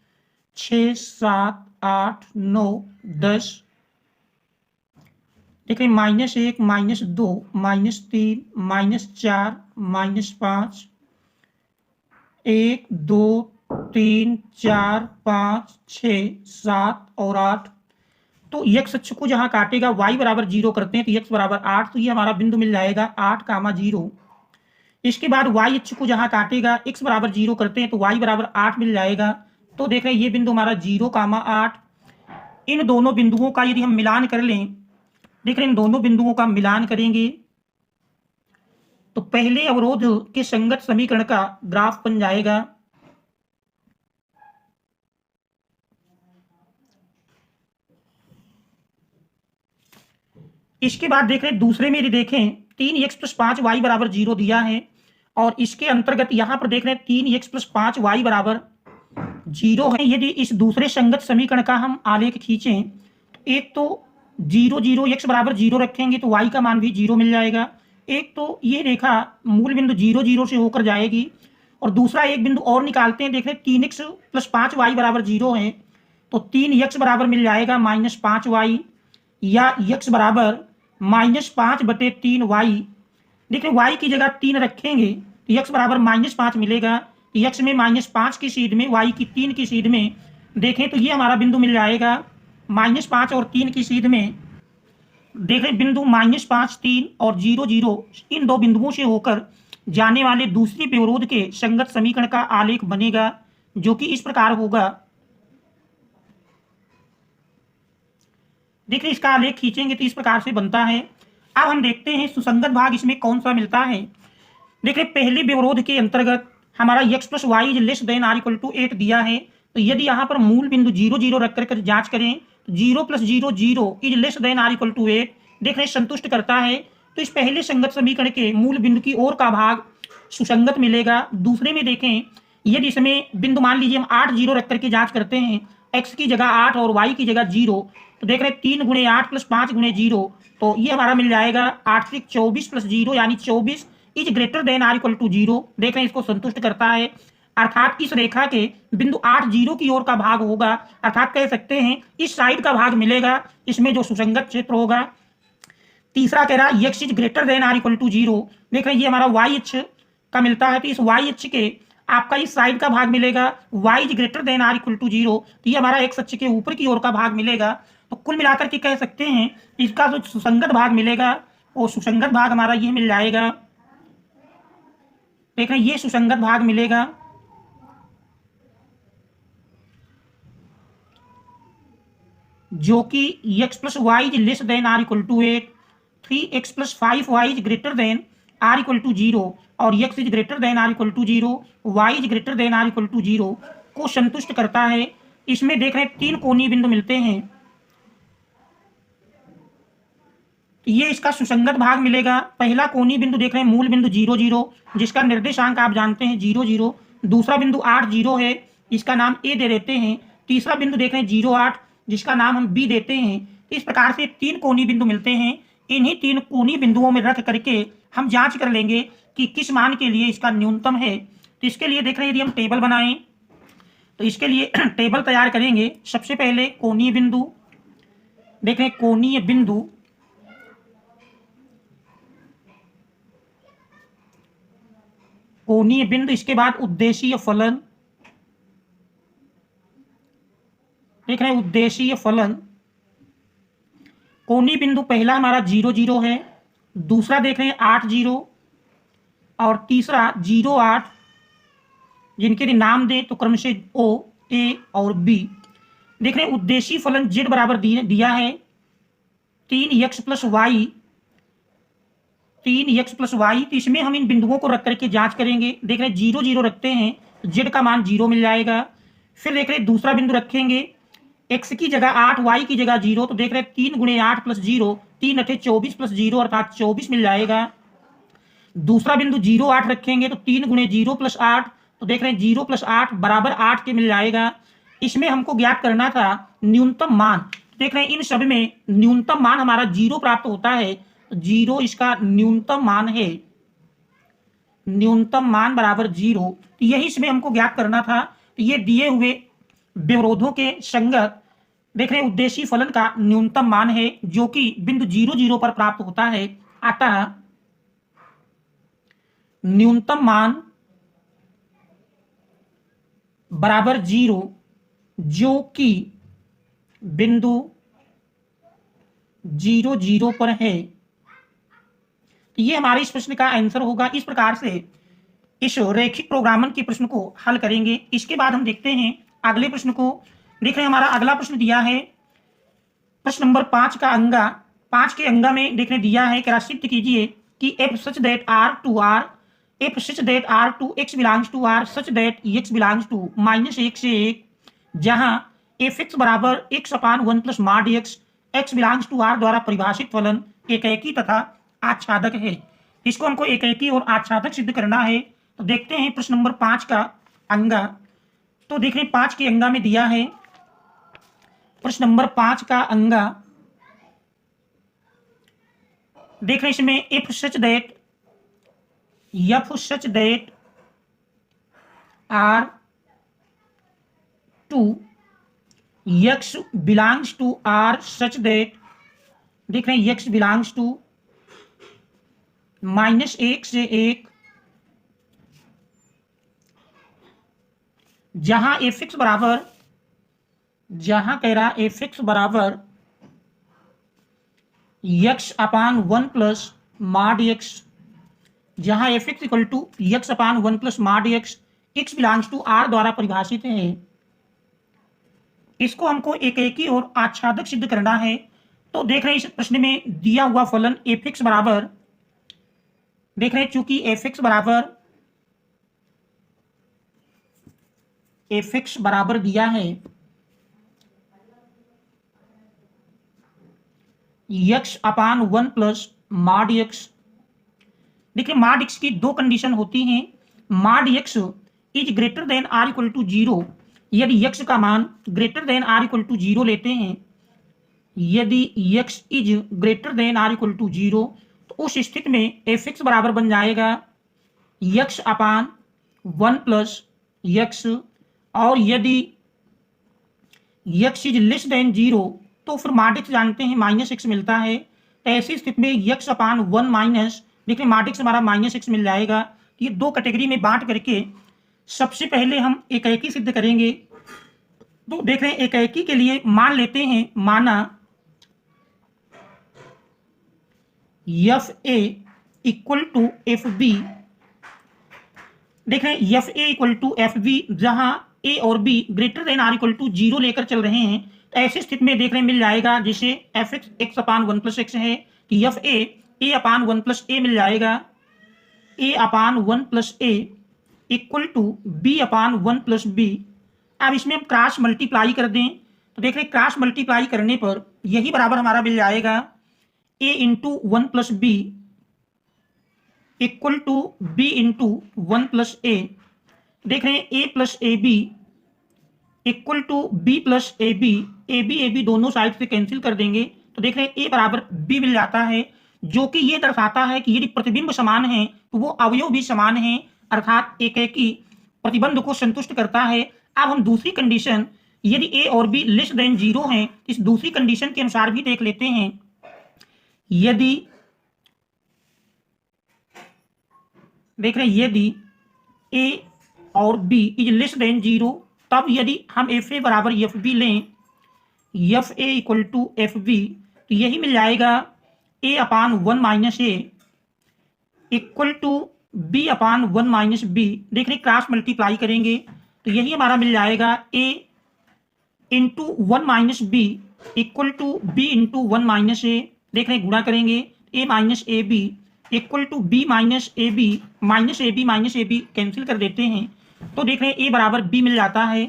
[SPEAKER 1] 6 7 8 9 10। देखिए -1 -2 -3 -4 -5 1 2 3 4 5 6 7 और 8। तो x अक्ष को जहां काटेगा y बराबर 0 करते हैं तो x बराबर 8, तो ये हमारा बिंदु मिल जाएगा 8 कामा 0। इसके बाद y अक्ष को जहां काटेगा x बराबर 0 करते हैं तो y बराबर 8 मिल जाएगा। तो देख रहे हैं ये बिंदु हमारा 0 कामा 8। इन दोनों बिंदुओं का यदि हम मिलान कर लें, देख रहे हैं इन दोनों बिंदुओं का मिलान करेंगे तो पहले अवरोध के संगत समीकरण का ग्राफ बन जाएगा। इसके बाद देख रहे हैं दूसरे में यदि देखें 3x प्लस 5y बराबर 0 दिया है और इसके अंतर्गत यहां पर देख रहे हैं 3x प्लस 5y बराबर 0 है। यदि इस दूसरे संगत समीकरण का हम आलेख खींचें तो एक तो 0 0 x बराबर 0 रखेंगे तो y का मान भी 0 मिल जाएगा। एक तो ये रेखा मूल बिंदु 0 0 से होकर जाएगी और दूसरा एक बिंदु और निकालते हैं। देख रहे हैं 3x प्लस 5y बराबर 0 है तो 3x बराबर मिल जाएगा -5y या x बराबर -5/3y। देखिए y की जगह 3 रखेंगे तो x बराबर -5 मिलेगा। x में -5 की सीध में y की 3 की सीध में देखें तो ये हमारा बिंदु मिल जाएगा -5 और 3 की सीध में। देखें बिंदु -5 3 और 0 0 इन दो बिंदुओं से होकर जाने वाले दूसरी व्यवरोध के संगत समीकरण का आलेख बनेगा जो कि इस प्रकार होगा। देखिए इसका आलेख खींचेंगे तो इस प्रकार से बनता है। अब हम देखते हैं सुसंगत भाग इसमें कौन सा मिलता है। देखिए पहले व्यवरोध के अंतर्गत हमारा x plus Y is less than or equal to 8 दिया है तो यदि यहाँ पर मूल बिंदु 0 0 रख कर जांच करें तो 0 + 0 0 is less than or equal to 8 देख रहे संतुष्ट करता है। तो इस पहले संगत समीकरण के मूल बिंदु की ओर का भाग सुसंगत मिलेगा। दूसरे में देखें यदि इसमें बिंदु मान लीजिए हम 8 0 रख करके जांच करते हैं, x की जगह 8 और y की जगह 0 तो देख रहे हैं 3 × 8 + 5 × 0 तो ये हमारा मिल जाएगा 8 × 24 + 0 यानी 24 is greater than or equal to 0। देख रहे हैं इसको संतुष्ट करता है अर्थात इस रेखा के बिंदु 8 0 की ओर का भाग होगा अर्थात कह सकते हैं इस साइड का भाग मिलेगा इसमें जो सुसंगत क्षेत्र होगा। तीसरा कह रहा है x is greater than or equal to 0। देख रहे हैं ये हमारा y अक्ष का मिलता है तो इस y अक्ष के आपका इस साइड का भाग मिलेगा y is greater than or equal to 0 तो ये हमारा x अक्ष के ऊपर की ओर का भाग मिलेगा। तो कुल मिलाकर के कह सकते हैं इसका जो सुसंगत भाग मिलेगा वो सुसंगत भाग हमारा ये मिल जाएगा। देख रहे हैं ये सुसंगत भाग मिलेगा। जो कि x plus Y is less than or equal to 8, 3x plus 5y is greater than or equal to 0 और x is greater than or equal to 0, y is greater than or equal to 0 को संतुष्ट करता है। इसमें देख रहे हैं 3 कोणीय बिंदु मिलते हैं, ये इसका सुसंगत भाग मिलेगा। पहला कोणीय बिंदु देख रहे हैं मूल बिंदु 0 0 जिसका निर्देशांक आप जानते हैं 0 0, दूसरा बिंदु 8 0 है, इसका नाम ए दे देते हैं, तीसरा बिंदु देख रहे हैं 0 8 जिसका नाम हम बी देते हैं। इस प्रकार से 3 कोणीय बिंदु मिलते हैं। इन्हीं 3 कोणीय बिंदुओं में रख करके हम जांच कर लेंगे कि किस मान के लिए इसका न्यूनतम है। तो इसके लिए देख रहे हैं यदि हम टेबल बनाएं तो इसके लिए टेबल तैयार करेंगे। सबसे पहले कोणीय बिंदु देख रहे हैं, कोणीय बिंदु कोणीय बिंदु, इसके बाद उद्देशीय फलन देख रहे हैं, उद्देशीय फलन। कोणीय बिंदु पहला हमारा 0 0 है, दूसरा देख रहे हैं 8 0 और तीसरा 0 8 जिनके नाम दें तो क्रमशः O, A और B। देख रहे हैं उद्देशीय फलन z बराबर दिया है 3x plus Y, 3x plus Y. तो इसमें हम इन बिंदुओं को रख करके जांच करेंगे। देख रहे हैं 0 0 रखते हैं तो z का मान 0 मिल जाएगा। फिर देख रहे हैं दूसरा बिंदु रखेंगे, x की जगह 8, y की जगह 0, तो देख रहे हैं 3 गुणे 8 प्लस 0, 3 अठे 24 प्लस 0 अर्थात 24 मिल जाएगा। दूसरा बिंदु 0 8 रखेंगे तो 3 गुणे 0 प्लस 8, तो देख रहे हैं 0 प्लस 8 बराबर 8 के मिल जाएगा। इसमें हमको ज्ञात करना था न्यूनतम मान। देख रहे हैं इन सब में न्यूनतम मान हमारा 0 प्राप्त होता है, 0 इसका न्यूनतम मान है, न्यूनतम मान बराबर 0। तो यही इसमें हमको ज्ञात करना था। तो ये दिए हुए विरोधों के संगत देख रहे हैं उद्देशीय फलन का न्यूनतम मान है जो कि बिंदु 0 0 पर प्राप्त होता है। अतः न्यूनतम मान बराबर 0 जो कि बिंदु 0 0 पर है। तो ये हमारे इस प्रश्न का आंसर होगा। इस प्रकार से इस रैखिक प्रोग्रामन के प्रश्न को हल करेंगे। इसके बाद हम देखते हैं अगले प्रश्न को। देख रहे हैं हमारा अगला प्रश्न दिया है प्रश्न नंबर 5 का अंगा। 5 के अंगा में देखने दिया है कि सिद्ध कीजिए कि f such that r to r, f such that r to x belongs to r such that x belongs to -1 से 1, जहां fx बराबर x upon 1 plus mod x, x belongs to r द्वारा परिभाषित फलन एकैकी तथा आच्छादक है। इसको हमको एकैकी और आच्छादक सिद्ध करना है। तो देखते हैं प्रश्न नंबर 5 का अंगा। तो देख रहे हैं 5 के अंगा में दिया है प्रश्न नंबर 5 का अंगा। देख रहे हैं इसमें if such that r to x belongs to r such that देख रहे हैं x belongs to -1 से 1, जहां fx बराबर, जहां कह रहा fx बराबर x upon 1 plus mod x, जहां fx equal to x upon 1 plus mod x, x belongs to r द्वारा परिभाषित है। इसको हमको एकैकी और आच्छादक सिद्ध करना है। तो देख रहे हैं इस प्रश्न में दिया हुआ फलन fx बराबर, देख रहे हैं चूंकि fx बराबर दिया है x upon 1 plus mod x। देखिए mod x की 2 कंडीशन होती हैं। mod x is greater than r equal to 0, यदि x का मान greater than r equal to 0 लेते हैं, यदि x is greater than r equal to 0, तो उस स्थिति में fx बराबर बन जाएगा x अपान 1 प्लस x, और यदि x इज लेस देन 0 तो फिर mod x जानते हैं -x मिलता है। तो ऐसी स्थिति में x अपान 1 माइनस, देखिए mod x हमारा -x मिल जाएगा। ये 2 कैटेगरी में बांट करके सबसे पहले हम एकैकी सिद्ध करेंगे। तो देख रहे हैं एकैकी के लिए मान लेते हैं, माना fa इक्वल टू fb। देख रहे हैं fa इक्वल टू fb, जहां a और b greater than r equal to 0 लेकर चल रहे हैं। तो ऐसी स्थिति में देख रहे हैं मिल जाएगा, जैसे f x x upon one plus x है कि f a upon one plus a मिल जाएगा, a upon one plus a equal to b upon one plus b. अब इसमें हम क्रॉस मल्टीप्लाई कर दें तो देख रहे हैं क्रॉस मल्टीप्लाई करने पर यही बराबर हमारा मिल जाएगा a into one plus b equal to b into one plus a. देख रहे हैं a plus a b equal to b plus a b दोनों साइड से कैंसिल कर देंगे तो देख रहे हैं ए बराबर बी मिल जाता है, जो कि ये दर्शाता है कि यदि प्रतिबिंब समान है तो वो अवयव भी समान है, अर्थात एक ही प्रतिबंध को संतुष्ट करता है। अब हम दूसरी कंडीशन यदि ए और बी लेस देन 0 है इस दूसरी कंडीशन के अनुसार भी देख लेते हैं। यदि देख रहे हैं यदि ए और बी इज लेस देन 0 तब यदि हम एफ ए बराबर एफ बी लें, f a equal to f b, तो यही मिल जाएगा a upon one minus a equal to b upon one minus b. देख रहे क्रॉस मल्टीप्लाई करेंगे तो यही हमारा मिल जाएगा a into one minus b equal to b into one minus a. देख रहे गुणा करेंगे a minus a b equal to b minus a b minus a b cancel कर देते हैं तो देख रहे हैं ए बराबर बी मिल जाता है।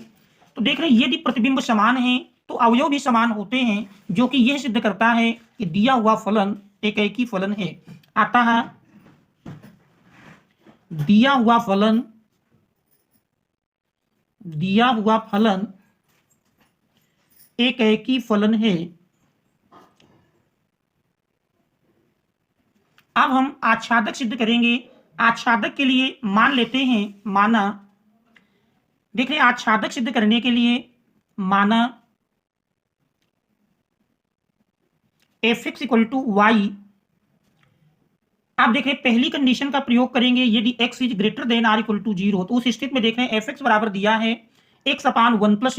[SPEAKER 1] तो देख रहे हैं यदि प्रतिबिंब समान है तो अवयव भी समान होते हैं, जो कि यह सिद्ध करता है कि दिया हुआ फलन एक ही फलन है। आता है दिया हुआ फलन एक ही फलन है। अब हम आच्छादक सिद्ध करेंगे। आच्छादक के लिए मान लेते हैं माना, देख रहे आच्छादक सिद्ध करने के लिए माना f x equal to y. आप देख रहे पहली कंडीशन का प्रयोग करेंगे यदि x is greater than or equal to 0 तो उस स्थिति में देख रहे हैं एफ एक्स बराबर दिया है x upon one plus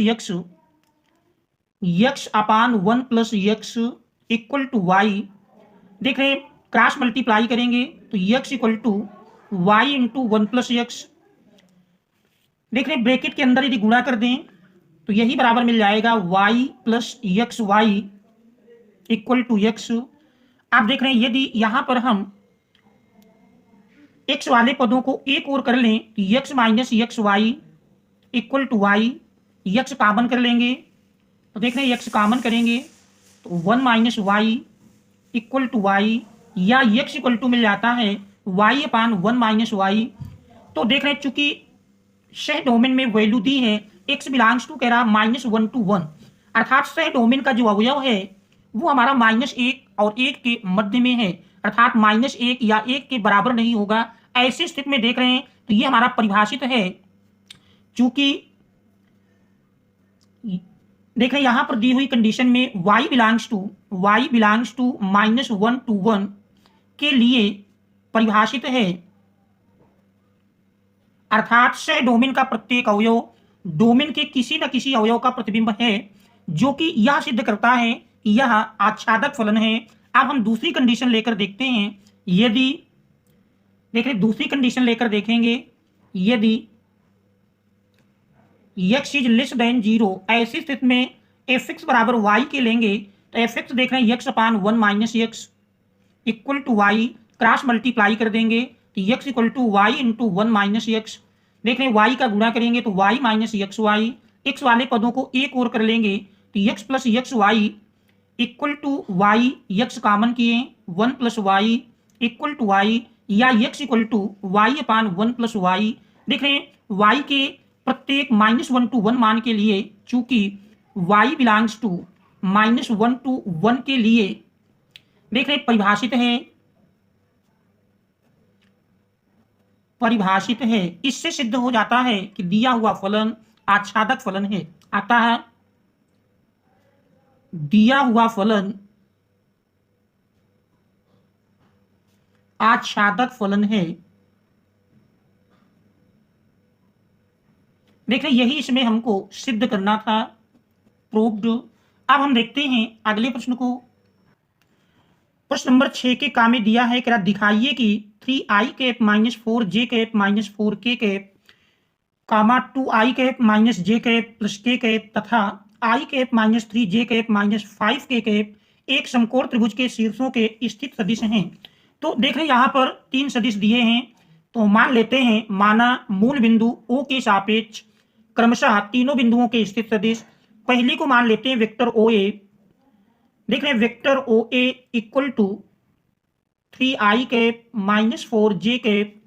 [SPEAKER 1] x upon one plus x equal to y. देख रहे क्रॉस मल्टीप्लाई करेंगे तो x equal to y into one plus x. देख रहे ब्रैकेट के अंदर यदि गुणा कर दें तो यही बराबर मिल जाएगा y plus x y equal to x. आप देख रहे हैं यदि यहां पर हम एक्स वाले पदों को एक और कर लें तो x minus x y equal to y, x common कर लेंगे तो देख रहे हैं यक्स कॉमन करेंगे तो one minus y equal to y, या यक्स इक्वल टू मिल जाता है y upon one minus y. तो देख रहे हैं चूंकि सह डोमेन में वैल्यू दी है एक्स बिलोंग्स टू कह रहा माइनस वन टू वन, अर्थात सह डोमेन का जो अवयव है वो हमारा माइनस एक और एक के मध्य में है, अर्थात माइनस एक या एक के बराबर नहीं होगा। ऐसी स्थिति में देख रहे हैं तो ये हमारा परिभाषित है, चूंकि देख रहे हैं यहां पर दी हुई कंडीशन में y belongs to minus one to one के लिए परिभाषित है, अर्थात सह डोमेन का प्रत्येक अवयव डोमेन के किसी न किसी अवयव का प्रतिबिंब है, जो कि यह सिद्ध करता है कि यह आच्छादक फलन है। अब हम दूसरी कंडीशन लेकर देखते हैं। यदि देख रहे दूसरी कंडीशन लेकर देखेंगे यदि x इज लेस देन 0 ऐसी स्थिति में एफ एक्स बराबर वाई के लेंगे तो एफ एक्स देख रहे हैं x upon one minus x equal to y, cross multiply कर देंगे तो x equal to y into one minus x. देख रहे हैं वाई का गुणा करेंगे तो y minus x y, x वाले पदों को एक और कर लेंगे तो x plus x y equal to y, x common किए one plus y equal to y, या x equal to y upon one plus Y. देख रहे हैं वाई के प्रत्येक माइनस वन टू वन मान के लिए चूंकि y belongs to minus one to one के लिए देख रहे परिभाषित है, इससे सिद्ध हो जाता है कि दिया हुआ फलन आच्छादक फलन है। आता है दिया हुआ फलन आच्छादक फलन है। देख रहे यही इसमें हमको सिद्ध करना था, प्रूव्ड। अब हम देखते हैं अगले प्रश्न को। प्रश्न नंबर 6 के काम में दिया है कि दिखाइए कि 3i cap minus 4j cap minus 4k cap comma 2i cap minus j cap plus k cap तथा i cap minus 3 j cap minus 5 k cap एक समकोण त्रिभुज के शीर्षों के स्थित सदिश हैं। तो देख रहे यहाँ पर 3 सदिश दिए हैं, तो मान लेते हैं, माना मूल बिंदु O के सापेक्ष क्रमशः तीनों बिंदुओं के स्थित सदिश। पहले को मान लेते हैं वेक्टर OA। देख रहे हैं vector OA equal to 3i cap minus 4j cap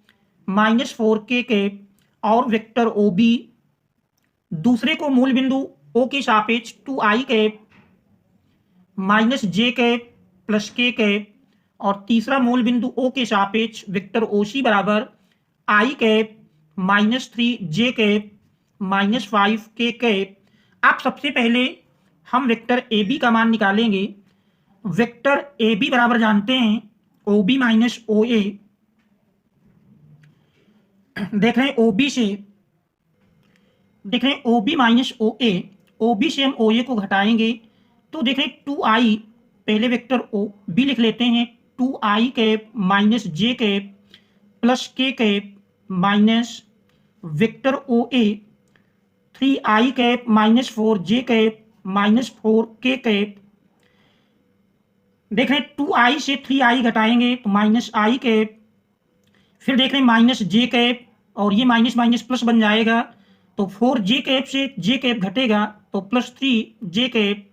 [SPEAKER 1] minus 4k cap और वेक्टर OB दूसरे को मूल बिंदु O के सापेक्ष 2i cap minus j cap plus k cap और तीसरा मूल बिंदु O के सापेक्ष वेक्टर OC बराबर i cap minus 3j cap minus 5k cap. अब सबसे पहले हम वेक्टर AB का मान निकालेंगे। वेक्टर AB बराबर जानते हैं OB माइनस OA। देख रहे हैं OB से, देख रहे हैं OB माइनस OA, OB से हम OA को घटाएंगे तो देख रहे हैं 2i, पहले वेक्टर OB लिख लेते हैं 2i cap minus j cap plus k cap minus vector OA 3i cap minus 4j cap minus 4k cap. देख रहे हैं 2i से 3i घटाएंगे तो माइनस i कैप, फिर देख रहे हैं माइनस j कैप और ये माइनस माइनस प्लस बन जाएगा तो 4j कैप से j कैप घटेगा तो प्लस 3j कैप।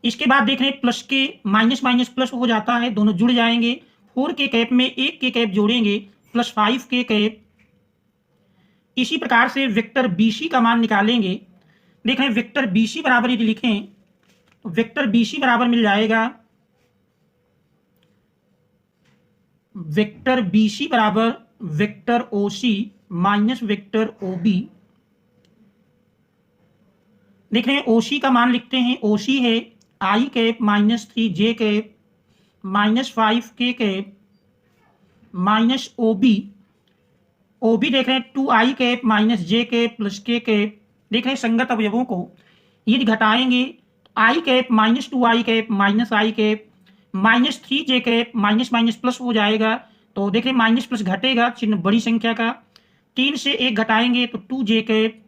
[SPEAKER 1] इसके बाद देख रहे हैं प्लस के माइनस माइनस प्लस हो जाता है, दोनों जुड़ जाएंगे। 4k कैप में 1k कैप जोड़ेंगे प्लस 5k कैप। इसी प्रकार से वेक्टर BC का मान निकालेंगे। देख रहे हैं वेक्टर BC बराबर यदि लिखें तो वेक्टर BC बराबर मिल जाएगा, वेक्टर BC बराबर vector OC minus vector OB। देख रहे हैं OC का मान लिखते हैं, OC है i cap minus 3j cap minus 5k cap minus OB देख रहे हैं 2i cap minus j cap plus k cap. देख रहे हैं संगत अवयवों को यदि घटाएंगे i cap minus 2i cap minus i cap minus 3j cap minus minus plus हो जाएगा तो देख रहे हैं माइनस प्लस घटेगा चिन्ह बड़ी संख्या का। 3 से 1 घटाएंगे तो 2j cap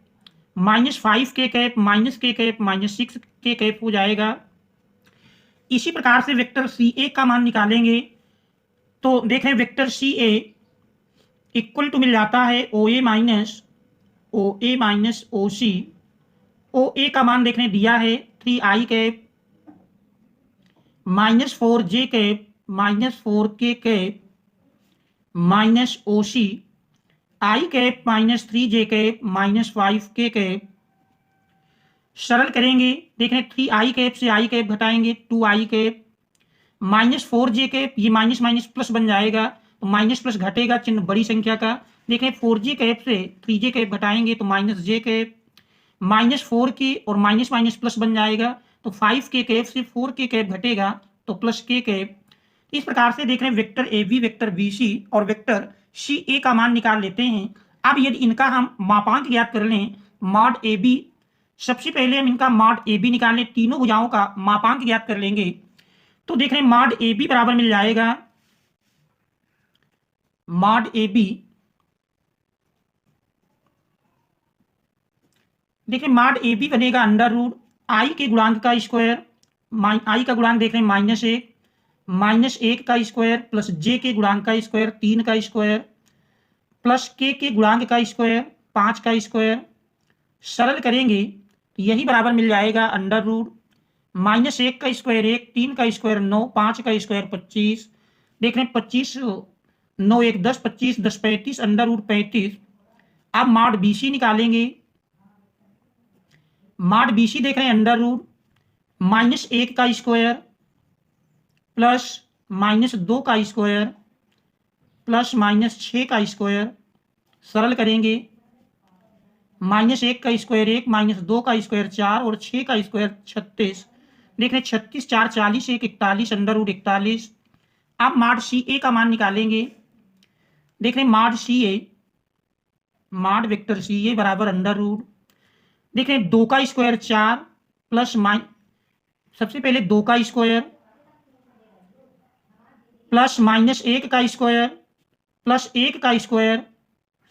[SPEAKER 1] minus 5k cap minus k cap minus 6k cap हो जाएगा। इसी प्रकार से वेक्टर CA का मान निकालेंगे तो देख रहे हैं वेक्टर CA इक्वल टू मिल जाता है OA माइनस OC। OA का मान देखने दिया है 3i cap minus 4j cap minus 4k cap minus OC i cap minus 3j cap minus 5k cap. सरल करेंगे, देख रहे हैं 3i कैप से i कैप घटाएंगे 2i cap minus 4j cap, ये माइनस माइनस प्लस बन जाएगा तो माइनस प्लस घटेगा चिन्ह बड़ी संख्या का। देखें 4j कैप से 3j कैप घटाएंगे तो minus j cap minus 4k और माइनस माइनस प्लस बन जाएगा तो 5k कैप से 4k कैप घटेगा तो प्लस k कैप। इस प्रकार से देख रहे हैं वेक्टर AB, वेक्टर BC और वेक्टर CA का मान निकाल लेते हैं। अब यदि इनका हम मापांक ज्ञात कर लें, मॉड AB, सबसे पहले हम इनका मॉड AB निकाल लें, तीनों भुजाओं का मापांक ज्ञात कर लेंगे तो देख रहे हैं मॉड AB बराबर मिल जाएगा, मॉड AB देखिए मॉड AB बनेगा अंडर रूट i के गुणांक का स्क्वायर, i का गुणांक देख रहे हैं माइनस 1 का स्क्वायर प्लस j के गुणांक का स्क्वायर 3 का स्क्वायर प्लस k के गुणांक का स्क्वायर 5 का स्क्वायर। सरल करेंगे तो यही बराबर मिल जाएगा अंडर रूट माइनस 1 का स्क्वायर 1, 3 का स्क्वायर 9, 5 का स्क्वायर 25। देख रहे हैं 25 9 1 10 25 10 35 अंडर रूट 35। अब मॉड BC निकालेंगे, मॉड BC देख रहे हैं अंडर रूट माइनस 1 का स्क्वायर प्लस माइनस 2 का स्क्वायर प्लस माइनस 6 का स्क्वायर। सरल करेंगे माइनस 1 का स्क्वायर 1, माइनस 2 का स्क्वायर 4 और 6 का स्क्वायर 36। देख रहे 36 4 40 1 41 अंडर रूट 41। अब मॉड CA का मान निकालेंगे, देख रहे mod CA, mod vector CA बराबर अंडर रूट देख रहे 2 का स्क्वायर 4 प्लस सबसे पहले 2 का स्क्वायर प्लस माइनस 1 का स्क्वायर प्लस 1 का स्क्वायर।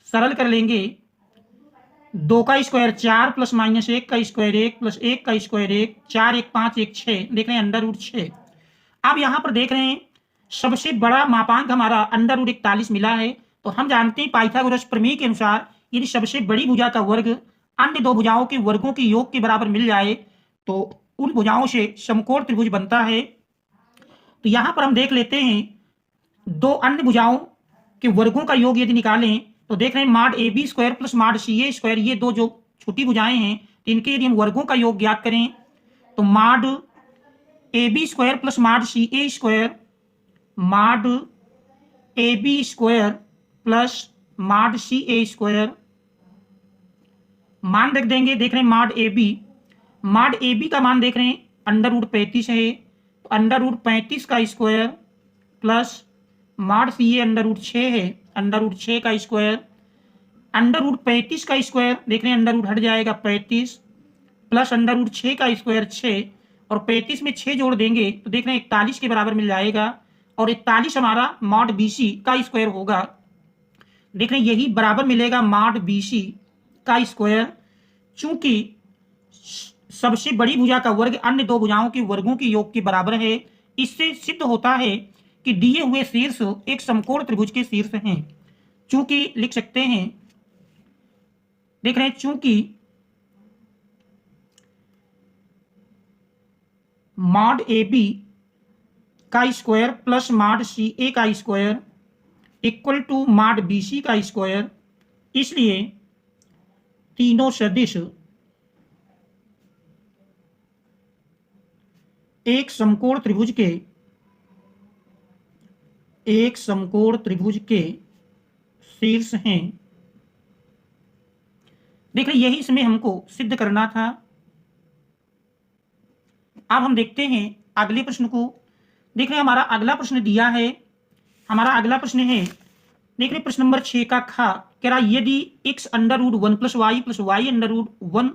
[SPEAKER 1] सरल कर लेंगे 2 का स्क्वायर 4 प्लस माइनस 1 का स्क्वायर 1 प्लस 1 का स्क्वायर 1, 4 1 5 1 6, देख रहे हैं अंडर रूट 6। अब यहाँ पर देख रहे हैं सबसे बड़ा मापांक हमारा अंडर रूट 41 मिला है। तो हम जानते हैं पाइथागोरस प्रमेय के अनुसार यदि सबसे बड़ी भुजा का वर्ग अन्य दो भुजाओं के वर्गों के योग के बराबर मिल जाए तो उन भुजाओं से समकोण त्रिभुज बनता है। तो यहाँ पर हम देख लेते हैं दो अन्य भुजाओं के वर्गों का योग यदि निकालें तो देख रहे हैं माड ए बी स्क्वायर प्लस माड सी ए स्क्वायर, ये दो जो छोटी भुजाएं हैं इनके यदि हम वर्गों का योग ज्ञात करें तो mod A B square plus माड सी ए स्क्वायर, माड ए बी स्क्वायर प्लस माड सी ए स्क्वायर, मान रख देंगे। देख रहे हैं माड ए बी का मान देख रहे हैं अंडर रूट 35 है, तो अंडर रूट 35 का स्क्वायर प्लस माड सी ए अंडर रूट 6 है, अंडर रूट 6 का स्क्वायर, अंडर रूट 35 का स्क्वायर देख रहे हैं अंडर रूट हट जाएगा 35 प्लस अंडर रूट 6 का स्क्वायर 6 और 35 में 6 जोड़ देंगे तो देख रहे हैं 41 के बराबर मिल जाएगा और 41 हमारा मॉड बीसी का स्क्वायर होगा। देख रहे हैं यही बराबर मिलेगा मॉड बीसी का स्क्वायर। चूंकि सबसे बड़ी भुजा का वर्ग अन्य दो भुजाओं के वर्गों के योग के बराबर है, इससे सिद्ध होता है कि दिए हुए शीर्ष एक समकोण त्रिभुज के शीर्ष हैं। चूंकि लिख सकते हैं, देख रहे हैं चूंकि मॉड ए बी का square plus mod C A का square equal to mod B C का स्क्वायर, इसलिए तीनों सदिश एक समकोण त्रिभुज के शीर्ष हैं। देख रहे यही इसमें हमको सिद्ध करना था। अब हम देखते हैं अगले प्रश्न को। देख रहे हमारा अगला प्रश्न दिया है, हमारा अगला प्रश्न है देख रहे प्रश्न नंबर 6 का खा, कह रहा यदि x under root 1 plus y under root 1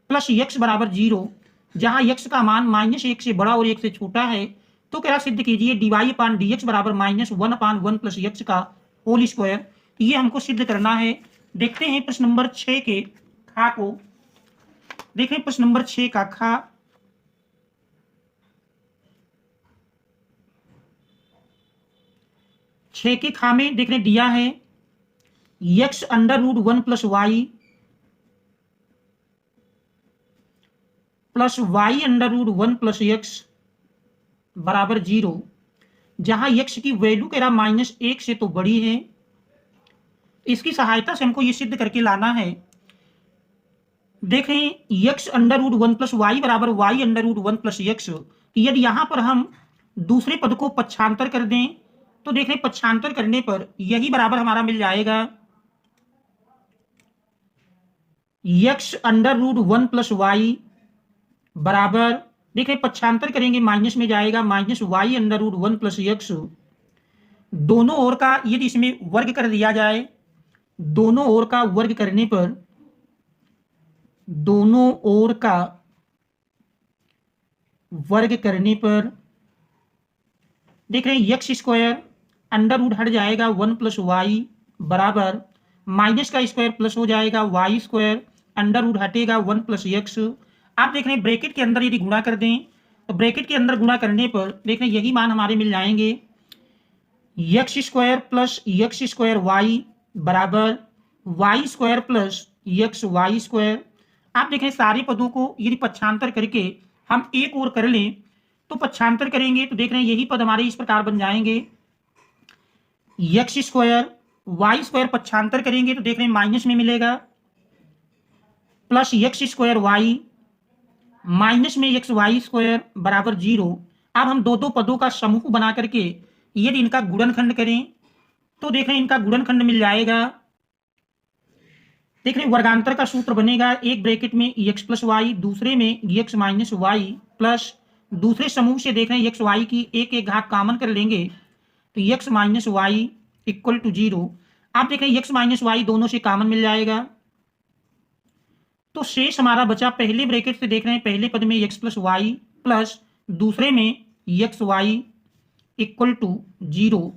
[SPEAKER 1] plus x बराबर 0, जहां x का मान -1 से बड़ा और 1 से छोटा है, तो कह रहा सिद्ध कीजिए dy अपान dx बराबर -1 अपान 1 प्लस x का होल स्क्वायर। ये हमको सिद्ध करना है। देखते हैं प्रश्न नंबर 6 के खा को। देख रहे प्रश्न नंबर 6 का खा, छह के खा में देख रहे दिया है x under root 1 plus y under root 1 plus x बराबर 0, जहां x की वैल्यू कह रहा -1 से तो बड़ी है। इसकी सहायता से हमको ये सिद्ध करके लाना है। देख रहे हैं x under root 1 plus y बराबर y under root 1 plus x, यदि यहां पर हम दूसरे पद को पक्षांतर कर दें तो देख रहे पक्षांतर करने पर यही बराबर हमारा मिल जाएगा x under root 1 plus y बराबर, देख रहे पक्षांतर करेंगे माइनस में जाएगा -y under root 1 plus x। दोनों ओर का यदि इसमें वर्ग कर दिया जाए, दोनों ओर का वर्ग करने पर देख रहे हैं x स्क्वायर अंडर रूट हट जाएगा 1 प्लस वाई बराबर माइनस का स्क्वायर प्लस हो जाएगा y स्क्वायर अंडर रूट हटेगा 1 प्लस x। आप देख रहे हैं ब्रैकेट के अंदर यदि गुणा कर दें तो ब्रैकेट के अंदर गुणा करने पर देख रहे हैं यही मान हमारे मिल जाएंगे x square plus x square y बराबर y square plus x y square. आप देखें सारे पदों को यदि पक्षांतर करके हम एक और कर लें तो पक्षांतर करेंगे तो देख रहे हैं यही पद हमारे इस प्रकार बन जाएंगे x स्क्वायर वाई स्क्वायर पक्षांतर करेंगे तो देख रहे हैं माइनस में मिलेगा plus x square y minus में x वाई स्क्वायर बराबर 0। अब हम दो पदों का समूह बना करके यदि इनका गुणनखंड करें तो देख रहे हैं इनका गुणनखंड मिल जाएगा। देख रहे हैं वर्गांतर का सूत्र बनेगा, एक ब्रैकेट में x प्लस वाई, दूसरे में x माइनस वाई प्लस दूसरे समूह से देख रहे हैं x वाई की एक घात कॉमन कर लेंगे तो x minus y equal to 0। आप देख रहे हैं x माइनस वाई दोनों से कॉमन मिल जाएगा तो शेष हमारा बचा पहले ब्रैकेट से देख रहे हैं पहले पद में x प्लस वाई प्लस दूसरे में x वाई इक्वल टू 0।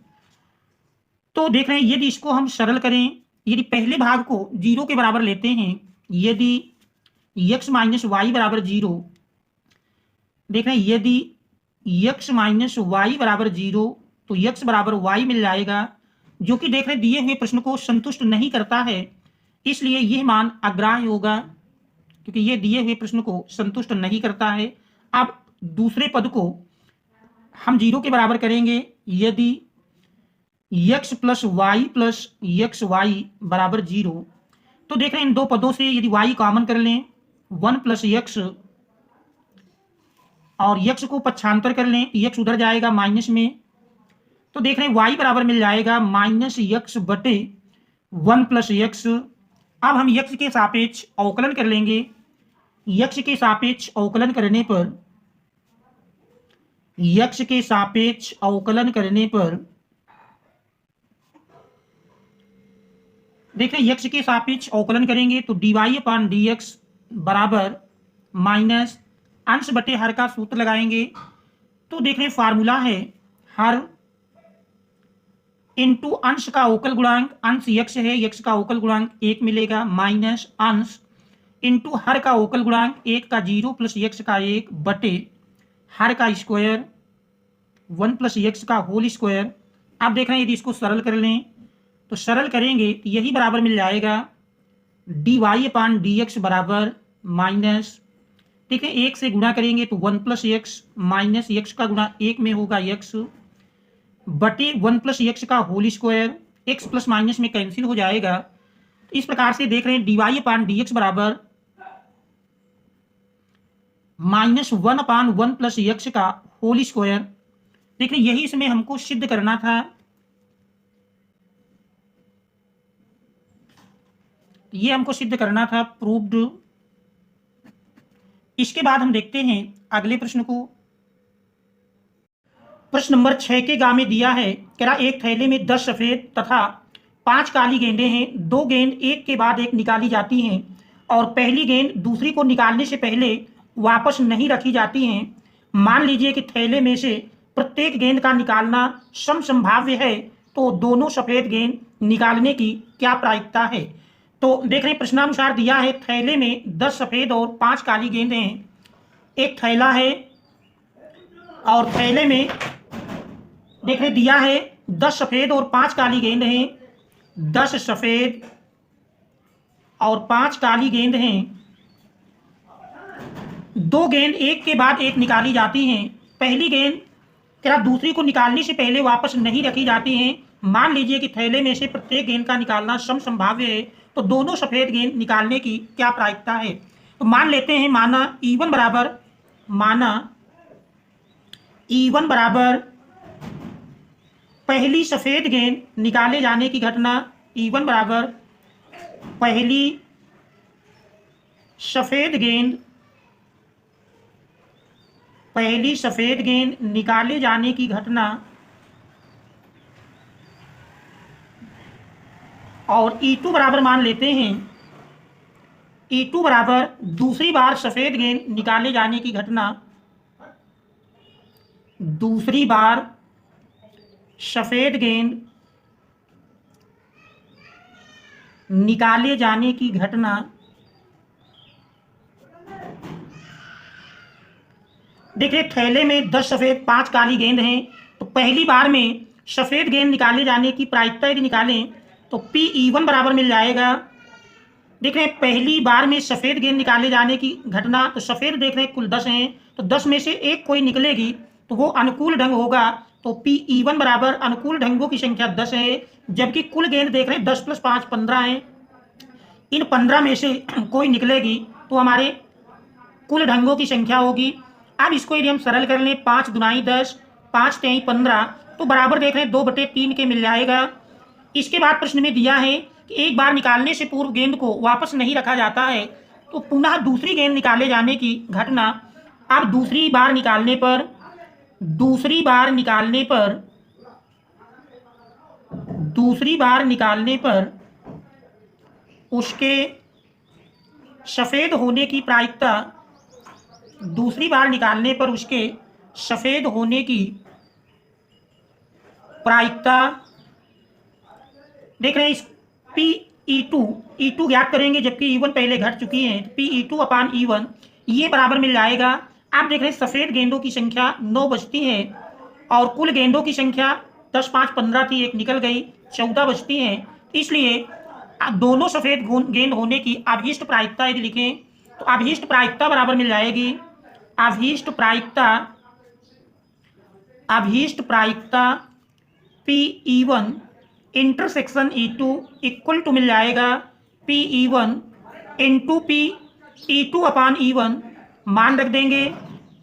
[SPEAKER 1] तो देख रहे हैं यदि इसको हम सरल करें, यदि पहले भाग को 0 के बराबर लेते हैं, यदि x माइनस वाई बराबर 0, देख रहे हैं यदि x माइनस वाई बराबर 0 तो x बराबर y मिल जाएगा, जो कि देख रहे दिए हुए प्रश्न को संतुष्ट नहीं करता है, इसलिए यह मान अग्राह्य होगा क्योंकि ये दिए हुए प्रश्न को संतुष्ट नहीं करता है। अब दूसरे पद को हम 0 के बराबर करेंगे। यदि x plus y plus x y बराबर 0, तो देख रहे हैं इन दो पदों से यदि y कॉमन कर लें 1 प्लस एक्स और x को पक्षांतर कर लें, x उधर जाएगा माइनस में, तो देख रहे हैं y बराबर मिल जाएगा माइनस एक्स बटे 1 प्लस एक्स। अब हम x के सापेक्ष अवकलन कर लेंगे। x के सापेक्ष अवकलन करने पर देखें x के सापेक्ष अवकलन करेंगे तो dy अपान dx बराबर माइनस अंश बटे हर का सूत्र लगाएंगे। तो देख रहे फार्मूला है हर इंटू अंश का अवकल गुणांक, अंश x है, x का अवकल गुणांक 1 मिलेगा, माइनस अंश इंटू हर का अवकल गुणांक 1 का 0 प्लस x का 1 बटे हर का स्क्वायर 1 प्लस एक्स का होल स्क्वायर। आप देख रहे हैं यदि इसको सरल कर लें तो सरल करेंगे तो यही बराबर मिल जाएगा dy अपान dx बराबर माइनस, ठीक है, 1 से गुणा करेंगे तो 1 प्लस एक्स माइनस एक्स का गुणा 1 में होगा x बटे 1 प्लस एक्स का whole square, x plus minus में कैंसिल हो जाएगा। इस प्रकार से देख रहे हैं dy अपान dx बराबर माइनस 1 अपान 1 प्लस एक्स का होल स्क्वायर। देख रहे यही इसमें हमको सिद्ध करना था। ये हमको सिद्ध करना था, प्रूव्ड। इसके बाद हम देखते हैं अगले प्रश्न को। प्रश्न नंबर 6 के गा में दिया है कह रहा एक थैले में 10 सफेद तथा 5 काली गेंदें हैं। 2 गेंद एक के बाद एक निकाली जाती हैं और पहली गेंद दूसरी को निकालने से पहले वापस नहीं रखी जाती हैं। मान लीजिए कि थैले में से प्रत्येक गेंद का निकालना समसंभाव्य है, तो दोनों सफेद गेंद निकालने की क्या प्रायिकता है। तो देख रहे हैं प्रश्नानुसार दिया है थैले में 10 सफेद और 5 काली गेंदें हैं। एक थैला है और थैले में देख रहे दिया है 10 सफेद और 5 काली गेंद हैं। 10 सफेद और 5 काली गेंद हैं। 2 गेंद एक के बाद एक निकाली जाती हैं। पहली गेंद क्या दूसरी को निकालने से पहले वापस नहीं रखी जाती हैं। मान लीजिए कि थैले में से प्रत्येक गेंद का निकालना समसंभाव्य है, तो दोनों सफेद गेंद निकालने की क्या प्रायिकता है। तो मान लेते हैं माना E1 बराबर पहली सफेद गेंद निकाले जाने की घटना। E1 बराबर पहली सफेद गेंद निकाले जाने की घटना और E2 बराबर मान लेते हैं E2 बराबर दूसरी बार सफेद गेंद निकाले जाने की घटना। दूसरी बार सफेद गेंद निकाले जाने की घटना। देखिए थैले में 10 सफेद 5 काली गेंद हैं, तो पहली बार में सफेद गेंद निकाले जाने की प्रायिकता यदि निकालें तो PE1 बराबर मिल जाएगा। देख रहे हैं पहली बार में सफेद गेंद निकाले जाने की घटना, तो सफेद देख रहे हैं कुल 10 हैं, तो 10 में से एक कोई निकलेगी तो वो अनुकूल ढंग होगा। तो PE1 बराबर अनुकूल ढंगों की संख्या 10 है, जबकि कुल गेंद देख रहे हैं 10 + 5 15 है। इन 15 में से कोई निकलेगी तो हमारे कुल ढंगों की संख्या होगी। अब इसको यदि हम सरल कर लें 5 दूनी 10 5 3 15, तो बराबर देख रहे हैं 2/3 के मिल जाएगा। इसके बाद प्रश्न में दिया है कि एक बार निकालने से पूर्व गेंद को वापस नहीं रखा जाता है, तो पुनः दूसरी गेंद निकाले जाने की घटना। अब दूसरी बार निकालने पर उसके सफेद होने की प्रायिकता, दूसरी बार निकालने पर उसके सफेद होने की प्रायिकता देख रहे हैं इस E2 ज्ञात करेंगे, जबकि E1 पहले घट चुकी है। Pe2 अपान E1 ये बराबर मिल जाएगा। आप देख रहे हैं सफ़ेद गेंदों की संख्या 9 बचती है और कुल गेंदों की संख्या 10, 5, 15 थी, एक निकल गई, 14 बचती हैं। इसलिए दोनों सफ़ेद गेंद होने की अभीष्ट प्रायिकता यदि लिखें तो अभीष्ट प्रायिकता बराबर मिल जाएगी अभीष्ट प्रायिकता Pe1 intersection E2 equal to मिल जाएगा Pe1 इंटू Pe2 अपान E1। मान रख देंगे।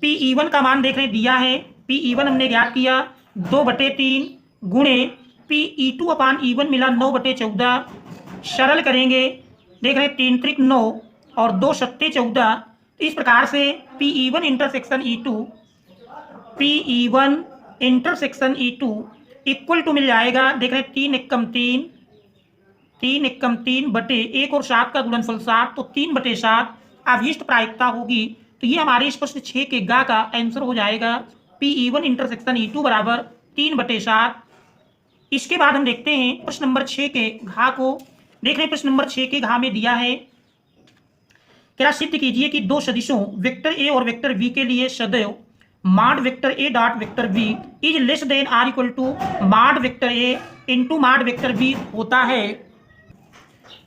[SPEAKER 1] Pe1 का मान देख रहे दिया है, Pe1 हमने ज्ञात किया 2/3 गुणे Pe2 अपान E1 मिला 9/14। सरल करेंगे, देख रहे 3 त्रिक 9 और 2 सत्ते 14। इस प्रकार से Pe1 intersection E2 equal to मिल जाएगा, देख रहे 3 एकम 3 बटे 1 और 7 का गुणनफल 7, तो 3/7 अभीष्ट प्रायिकता होगी। तो ये हमारे इस प्रश्न 6 के गा का आंसर हो जाएगा। Pe1 इंटरसेक्शन E2 बराबर 3/7। इसके बाद हम देखते हैं प्रश्न नंबर 6 के घा को। देख रहे हैं प्रश्न नंबर 6 के घा में दिया है, क्या सिद्ध कीजिए कि दो सदिशों वेक्टर ए और वेक्टर बी के लिए सदैव mod vector A dot vector B is less than or equal to mod vector A into mod vector B होता है।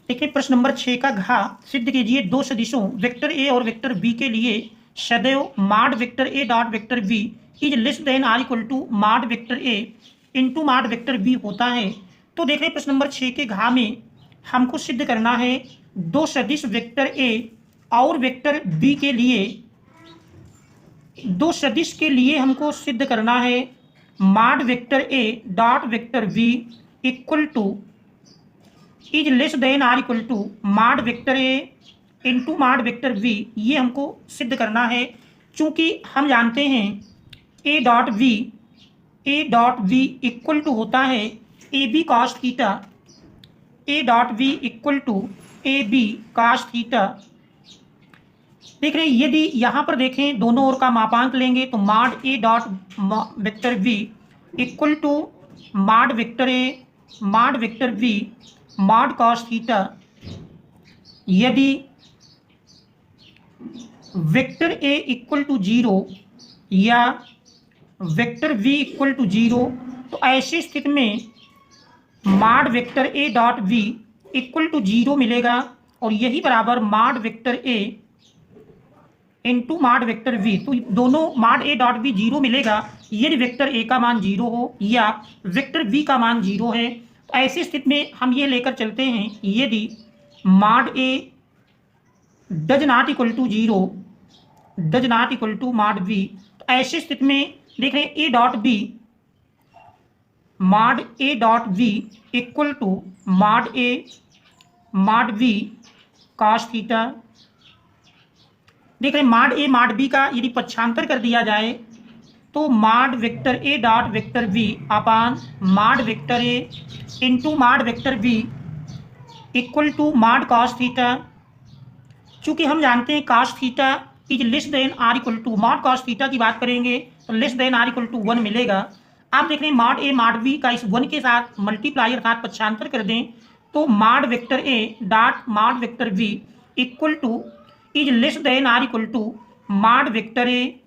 [SPEAKER 1] देखिए प्रश्न नंबर 6 का घा, सिद्ध कीजिए दो सदिशों वेक्टर ए और वेक्टर बी के लिए सदैव mod vector A dot vector B is less than or equal to mod vector A into mod vector B होता है। तो देख रहे प्रश्न नंबर 6 के घा में हमको सिद्ध करना है दो सदिश वेक्टर ए और वेक्टर बी के लिए, दो सदिश के लिए हमको सिद्ध करना है mod vector A dot vector B equal to is less than or equal to mod vector A into mod vector B. ये हमको सिद्ध करना है, चूंकि हम जानते हैं A dot B equal to होता है A B cos theta, A dot B equal to A B cos theta. देख रहे हैं यदि यहाँ पर देखें दोनों ओर का मापांक लेंगे तो mod A dot vector B equal to mod vector A mod vector B mod cos theta. यदि वेक्टर ए इक्वल टू 0 या वेक्टर बी इक्वल टू 0 तो ऐसी स्थिति में mod vector A dot B equal to 0 मिलेगा और यही बराबर माड वेक्टर ए इंटू माड वेक्टर बी। तो दोनों माड ए डॉट बी 0 मिलेगा यदि वेक्टर ए का मान 0 हो या वेक्टर बी का मान 0 है। तो ऐसी स्थिति में हम ये लेकर चलते हैं यदि mod a does not equal to 0 does not equal to mod b, तो ऐसी स्थिति में देख रहे हैं A dot B mod A dot B equal to mod B cos theta. देख रहे हैं माड ए माड बी का यदि पक्षांतर कर दिया जाए तो mod vector A dot vector b upon mod vector A into mod vector B equal to mod cos theta. चूंकि हम जानते हैं cos theta is less than or equal to, mod cos theta की बात करेंगे तो less than or equal to 1 मिलेगा। आप देख रहे हैं माड ए माड बी का इस 1 के साथ मल्टीप्लाई अर्थात पक्षांतर कर दें तो mod vector A dot mod vector B equal to is less than or equal to mod vector A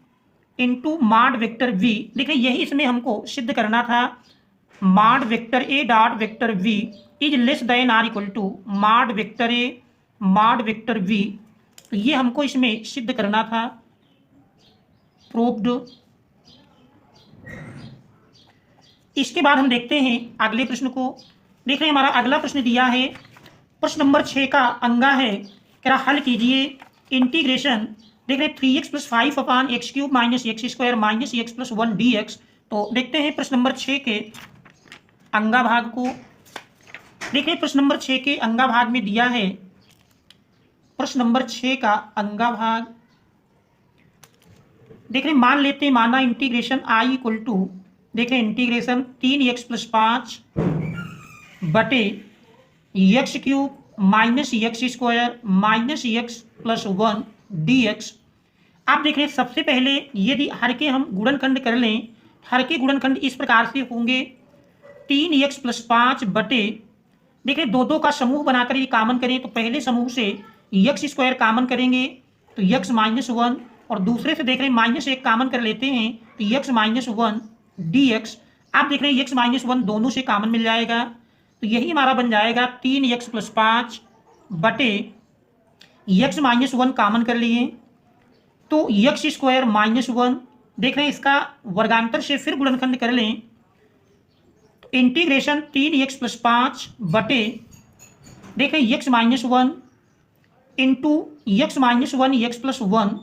[SPEAKER 1] into mod vector B. देखिए यही इसमें हमको सिद्ध करना था, mod vector A dot vector B is less than or equal to mod vector A mod vector B. ये हमको इसमें सिद्ध करना था, प्रूव्ड। इसके बाद हम देखते हैं अगले प्रश्न को। देख रहे हैं हमारा अगला प्रश्न दिया है, प्रश्न नंबर 6 का अंगा है, क्या हल कीजिए इंटीग्रेशन। देख रहे हैं 3x + 5 upon x cube minus x square minus x plus 1 dx। तो देखते हैं प्रश्न नंबर 6 के अंगा भाग को। देखिए प्रश्न नंबर 6 के अंगा भाग में दिया है, प्रश्न नंबर 6 का अंगा भाग देख रहे हैं, मान लेते हैं माना इंटीग्रेशन आई इक्वल टू, देखें इंटीग्रेशन 3x + 5 बटे x cube minus x square minus x plus 1 dx। आप देख रहे हैं सबसे पहले यदि हर के हम गुणनखंड कर लें, हर के गुणनखंड इस प्रकार से होंगे 3x + 5 बटे देखिए दो दो का समूह बनाकर ये कॉमन करें तो पहले समूह से यक्स स्क्वायर कॉमन करेंगे तो यक्स माइनस वन, और दूसरे से देख रहे हैं माइनस एक कॉमन कर लेते हैं तो x minus one D x. आप देख रहे हैं यक्स माइनस वन दोनों से कॉमन मिल जाएगा तो यही हमारा बन जाएगा 3x + 5 बटे यक्स माइनस वन कॉमन कर लिए तो यक्स स्क्वायर माइनस वन। देख रहे हैं इसका वर्गांतर से फिर गुणनखंड कर लें तो इंटीग्रेशन 3x + 5 बटे देख रहे हैं x minus one into x minus one x plus one.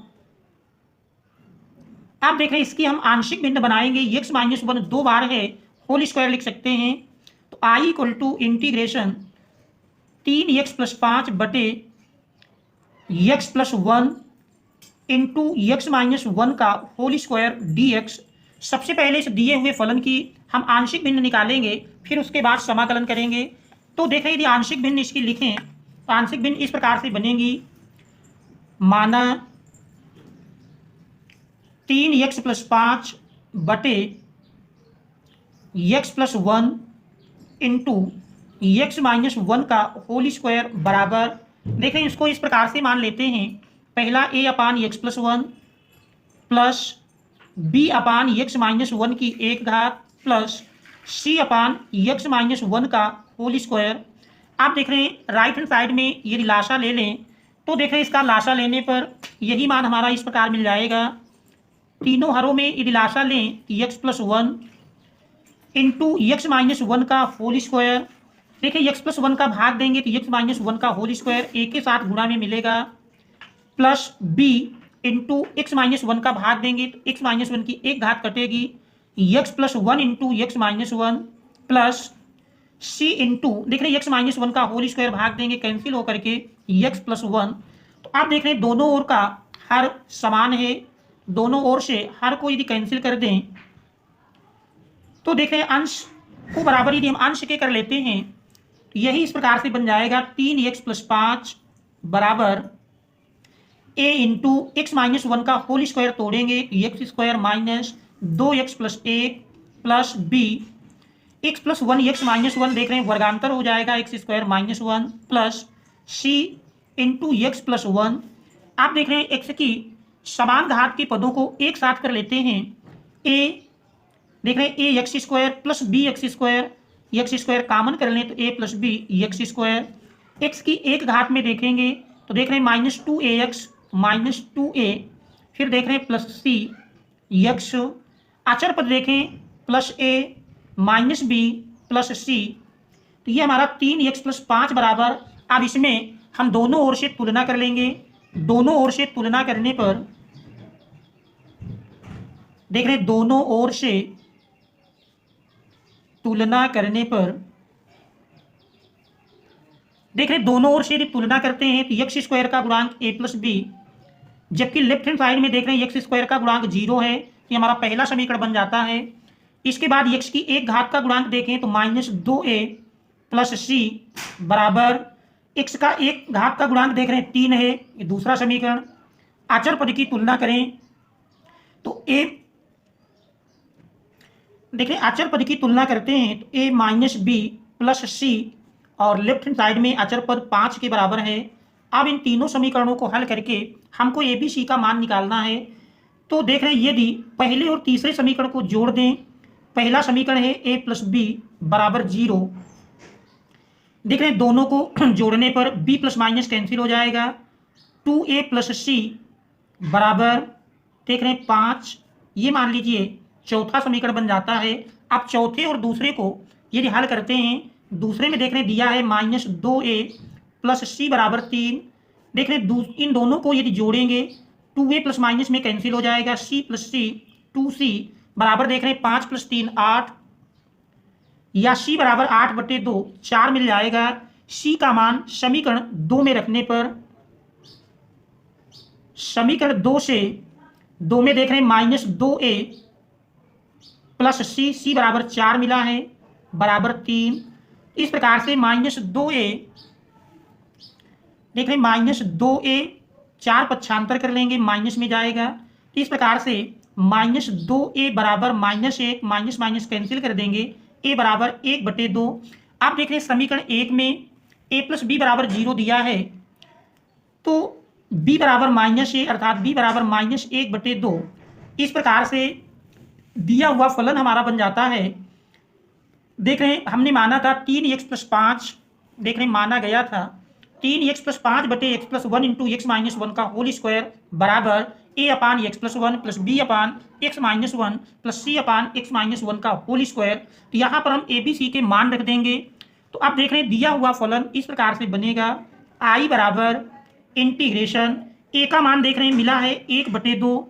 [SPEAKER 1] आप देख रहे हैं इसकी हम आंशिक भिन्न बनाएंगे, यक्स माइनस वन दो बार है, होल स्क्वायर लिख सकते हैं तो I equal to integration 3x + 5 बटे x plus one into x minus one का होल स्क्वायर dx। सबसे पहले इस दिए हुए फलन की हम आंशिक भिन्न निकालेंगे, फिर उसके बाद समाकलन करेंगे। तो देखें यदि आंशिक भिन्न इसकी लिखें तो आंशिक भिन्न इस प्रकार से बनेगी, माना 3x + 5 बटे x plus one into x minus one का होल स्क्वायर बराबर, देखें इसको इस प्रकार से मान लेते हैं, पहला a upon x plus one plus b upon x minus one की एक घात प्लस c अपान यक्स माइनस वन का होल स्क्वायर। आप देख रहे हैं राइट हैंड साइड में यदि लाशा ले लें तो देख रहे हैं इसका लाशा लेने पर यही मान हमारा इस प्रकार मिल जाएगा, तीनों हरों में यदि लाशा लें x plus one into x minus one का होल स्क्वायर। देखिए यक्स प्लस वन का भाग देंगे तो यक्स माइनस वन का होल स्क्वायर एक के साथ गुणा में मिलेगा, plus b into x minus one का भाग देंगे तो एक्स माइनस वन की एक घात कटेगी, x plus one into x minus one plus c into देख रहे हैं यक्स माइनस वन का होल स्क्वायर भाग देंगे कैंसिल होकर के यक्स प्लस वन। तो आप देख रहे हैं दोनों ओर का हर समान है, दोनों ओर से हर को यदि कैंसिल कर दें तो देख रहे हैं अंश को बराबर यदि हम अंश के कर लेते हैं यही इस प्रकार से बन जाएगा 3x + 5 बराबर a into x minus one का होल स्क्वायर तोड़ेंगे x square minus 2x + 1 plus b x + 1 x minus one देख रहे हैं वर्गांतर हो जाएगा x square minus one plus c into x plus one. आप देख रहे हैं x की समान घात के पदों को एक साथ कर लेते हैं, a देख रहे हैं a x square plus b x square common कर लें तो a + b x square, x की एक घात में देखेंगे तो देख रहे हैं -2ax -2a, फिर देख रहे हैं प्लस c यक्स, अचर पद देखें plus a -b plus c। तो ये हमारा 3x + 5 बराबर, अब इसमें हम दोनों ओर से तुलना कर लेंगे, दोनों ओर से तुलना करने पर देख रहे हैं दोनों ओर से तुलना करने पर देख रहे हैं दोनों ओर से यदि तुलना करते हैं तो यक्स स्क्वायर का गुणांक a + b, जबकि लेफ्ट हैंड साइड में देख रहे हैं यक्स स्क्वायर का गुणांक 0 है, ये हमारा पहला समीकरण बन जाता है। इसके बाद यक्स की एक घात का गुणांक देखें तो -2a प्लस c बराबर x का एक घात का गुणांक देख रहे हैं 3 है, ये दूसरा समीकरण। अचर पद की तुलना करें तो a देख रहे हैं अचर पद की तुलना करते हैं तो a -b प्लस c और लेफ्ट हैंड साइड में अचर पद 5 के बराबर है। अब इन तीनों समीकरणों को हल करके हमको a b c का मान निकालना है। तो देख रहे हैं यदि पहले और तीसरे समीकरण को जोड़ दें, पहला समीकरण है a + b बराबर 0, देख रहे हैं दोनों को जोड़ने पर b प्लस माइनस कैंसिल हो जाएगा, 2a + c बराबर देख रहे हैं 5, ये मान लीजिए चौथा समीकरण बन जाता है। अब चौथे और दूसरे को यदि हल करते हैं, दूसरे में देख रहे हैं दिया है -2a प्लस c बराबर 3, देख रहे हैं इन दोनों को यदि जोड़ेंगे 2a प्लस माइनस में कैंसिल हो जाएगा, c + c 2c बराबर देख रहे हैं 5 + 3 8, या c बराबर 8/2 4 मिल जाएगा। c का मान समीकरण 2 में रखने पर समीकरण 2 से 2 में देख रहे हैं -2a प्लस c बराबर 4 मिला है बराबर 3। इस प्रकार से -2a देख रहे हैं -2a 4 पक्षांतर कर लेंगे माइनस में जाएगा, इस प्रकार से -2a बराबर -1 माइनस माइनस कैंसिल कर देंगे, a बराबर 1/2। आप देख रहे हैं समीकरण 1 में a प्लस बी बराबर 0 दिया है, तो b बराबर -a अर्थात b बराबर -1/2। इस प्रकार से दिया हुआ फलन हमारा बन जाता है। देख रहे हैं हमने माना था 3x + 5, देख रहे हैं माना गया था 3x + 5/x+1 इंटू x - 1 का होल स्क्वायर बराबर a/x+1 plus b/x-1 plus c/x-1 का होल स्क्वायर। तो यहाँ पर हम a b c के मान रख देंगे। तो आप देख रहे हैं दिया हुआ फलन इस प्रकार से बनेगा i बराबर इंटीग्रेशन a का मान देख रहे हैं मिला है 1/2,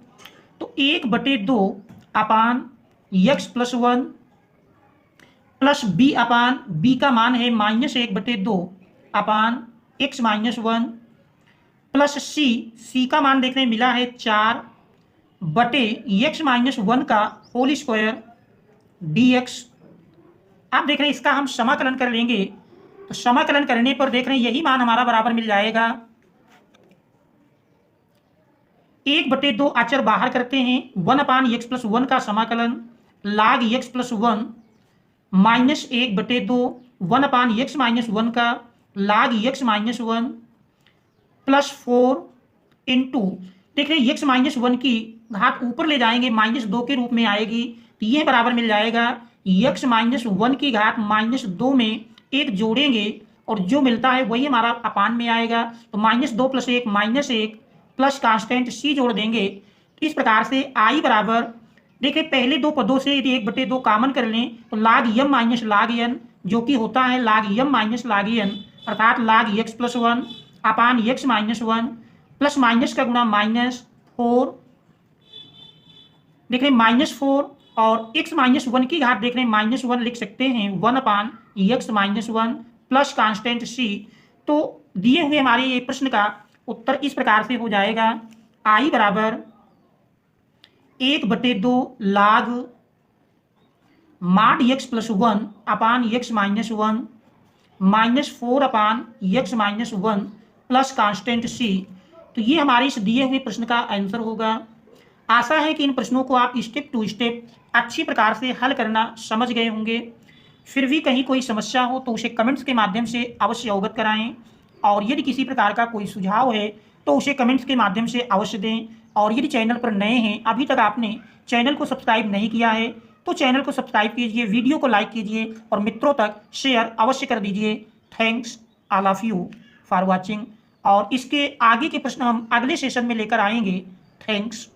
[SPEAKER 1] तो 1/2 अपान x+1 प्लस b का मान है -1/2 अपान x-1 प्लस c का मान देख रहे हैं मिला है 4/x-1 का होल स्क्वायर dx। आप देख रहे हैं इसका हम समाकलन कर लेंगे, तो समाकलन करने पर देख रहे हैं यही मान हमारा बराबर मिल जाएगा 1/2 अचर बाहर करते हैं 1/x+1 का समाकलन log x+1 -1/2 1/x-1 का log x-1 प्लस 4 इंटू देख रहे हैं x-1 की घात ऊपर ले जाएंगे -2 के रूप में आएगी, तो ये बराबर मिल जाएगा x-1 की घात -2 में 1 जोड़ेंगे और जो मिलता है वही हमारा अपान में आएगा। तो -2 + 1 -1 प्लस कांस्टेंट c जोड़ देंगे। तो इस प्रकार से i बराबर देखिए पहले दो पदों से यदि 1/2 कॉमन कर लें तो log m - log n जो कि होता है log m - log n अर्थात log x+1 अपान x-1 प्लस माइनस का गुणा -4 देख रहे हैं -4 और x-1 की घात देख रहे हैं -1 लिख सकते हैं 1/x-1 प्लस कांस्टेंट c। तो दिए हुए हमारे ये प्रश्न का उत्तर इस प्रकार से हो जाएगा i बराबर 1/2 log mod x+1 अपान x-1 -4 अपान x-1 प्लस कांस्टेंट c। तो ये हमारे इस दिए हुए प्रश्न का आंसर होगा। आशा है कि इन प्रश्नों को आप स्टेप टू स्टेप अच्छी प्रकार से हल करना समझ गए होंगे। फिर भी कहीं कोई समस्या हो तो उसे कमेंट्स के माध्यम से अवश्य अवगत कराएं, और यदि किसी प्रकार का कोई सुझाव है तो उसे कमेंट्स के माध्यम से अवश्य दें। और यदि चैनल पर नए हैं, अभी तक आपने चैनल को सब्सक्राइब नहीं किया है तो चैनल को सब्सक्राइब कीजिए, वीडियो को लाइक कीजिए और मित्रों तक शेयर अवश्य कर दीजिए। Thanks all of you for watching. और इसके आगे के प्रश्न हम अगले सेशन में लेकर आएंगे। थैंक्स।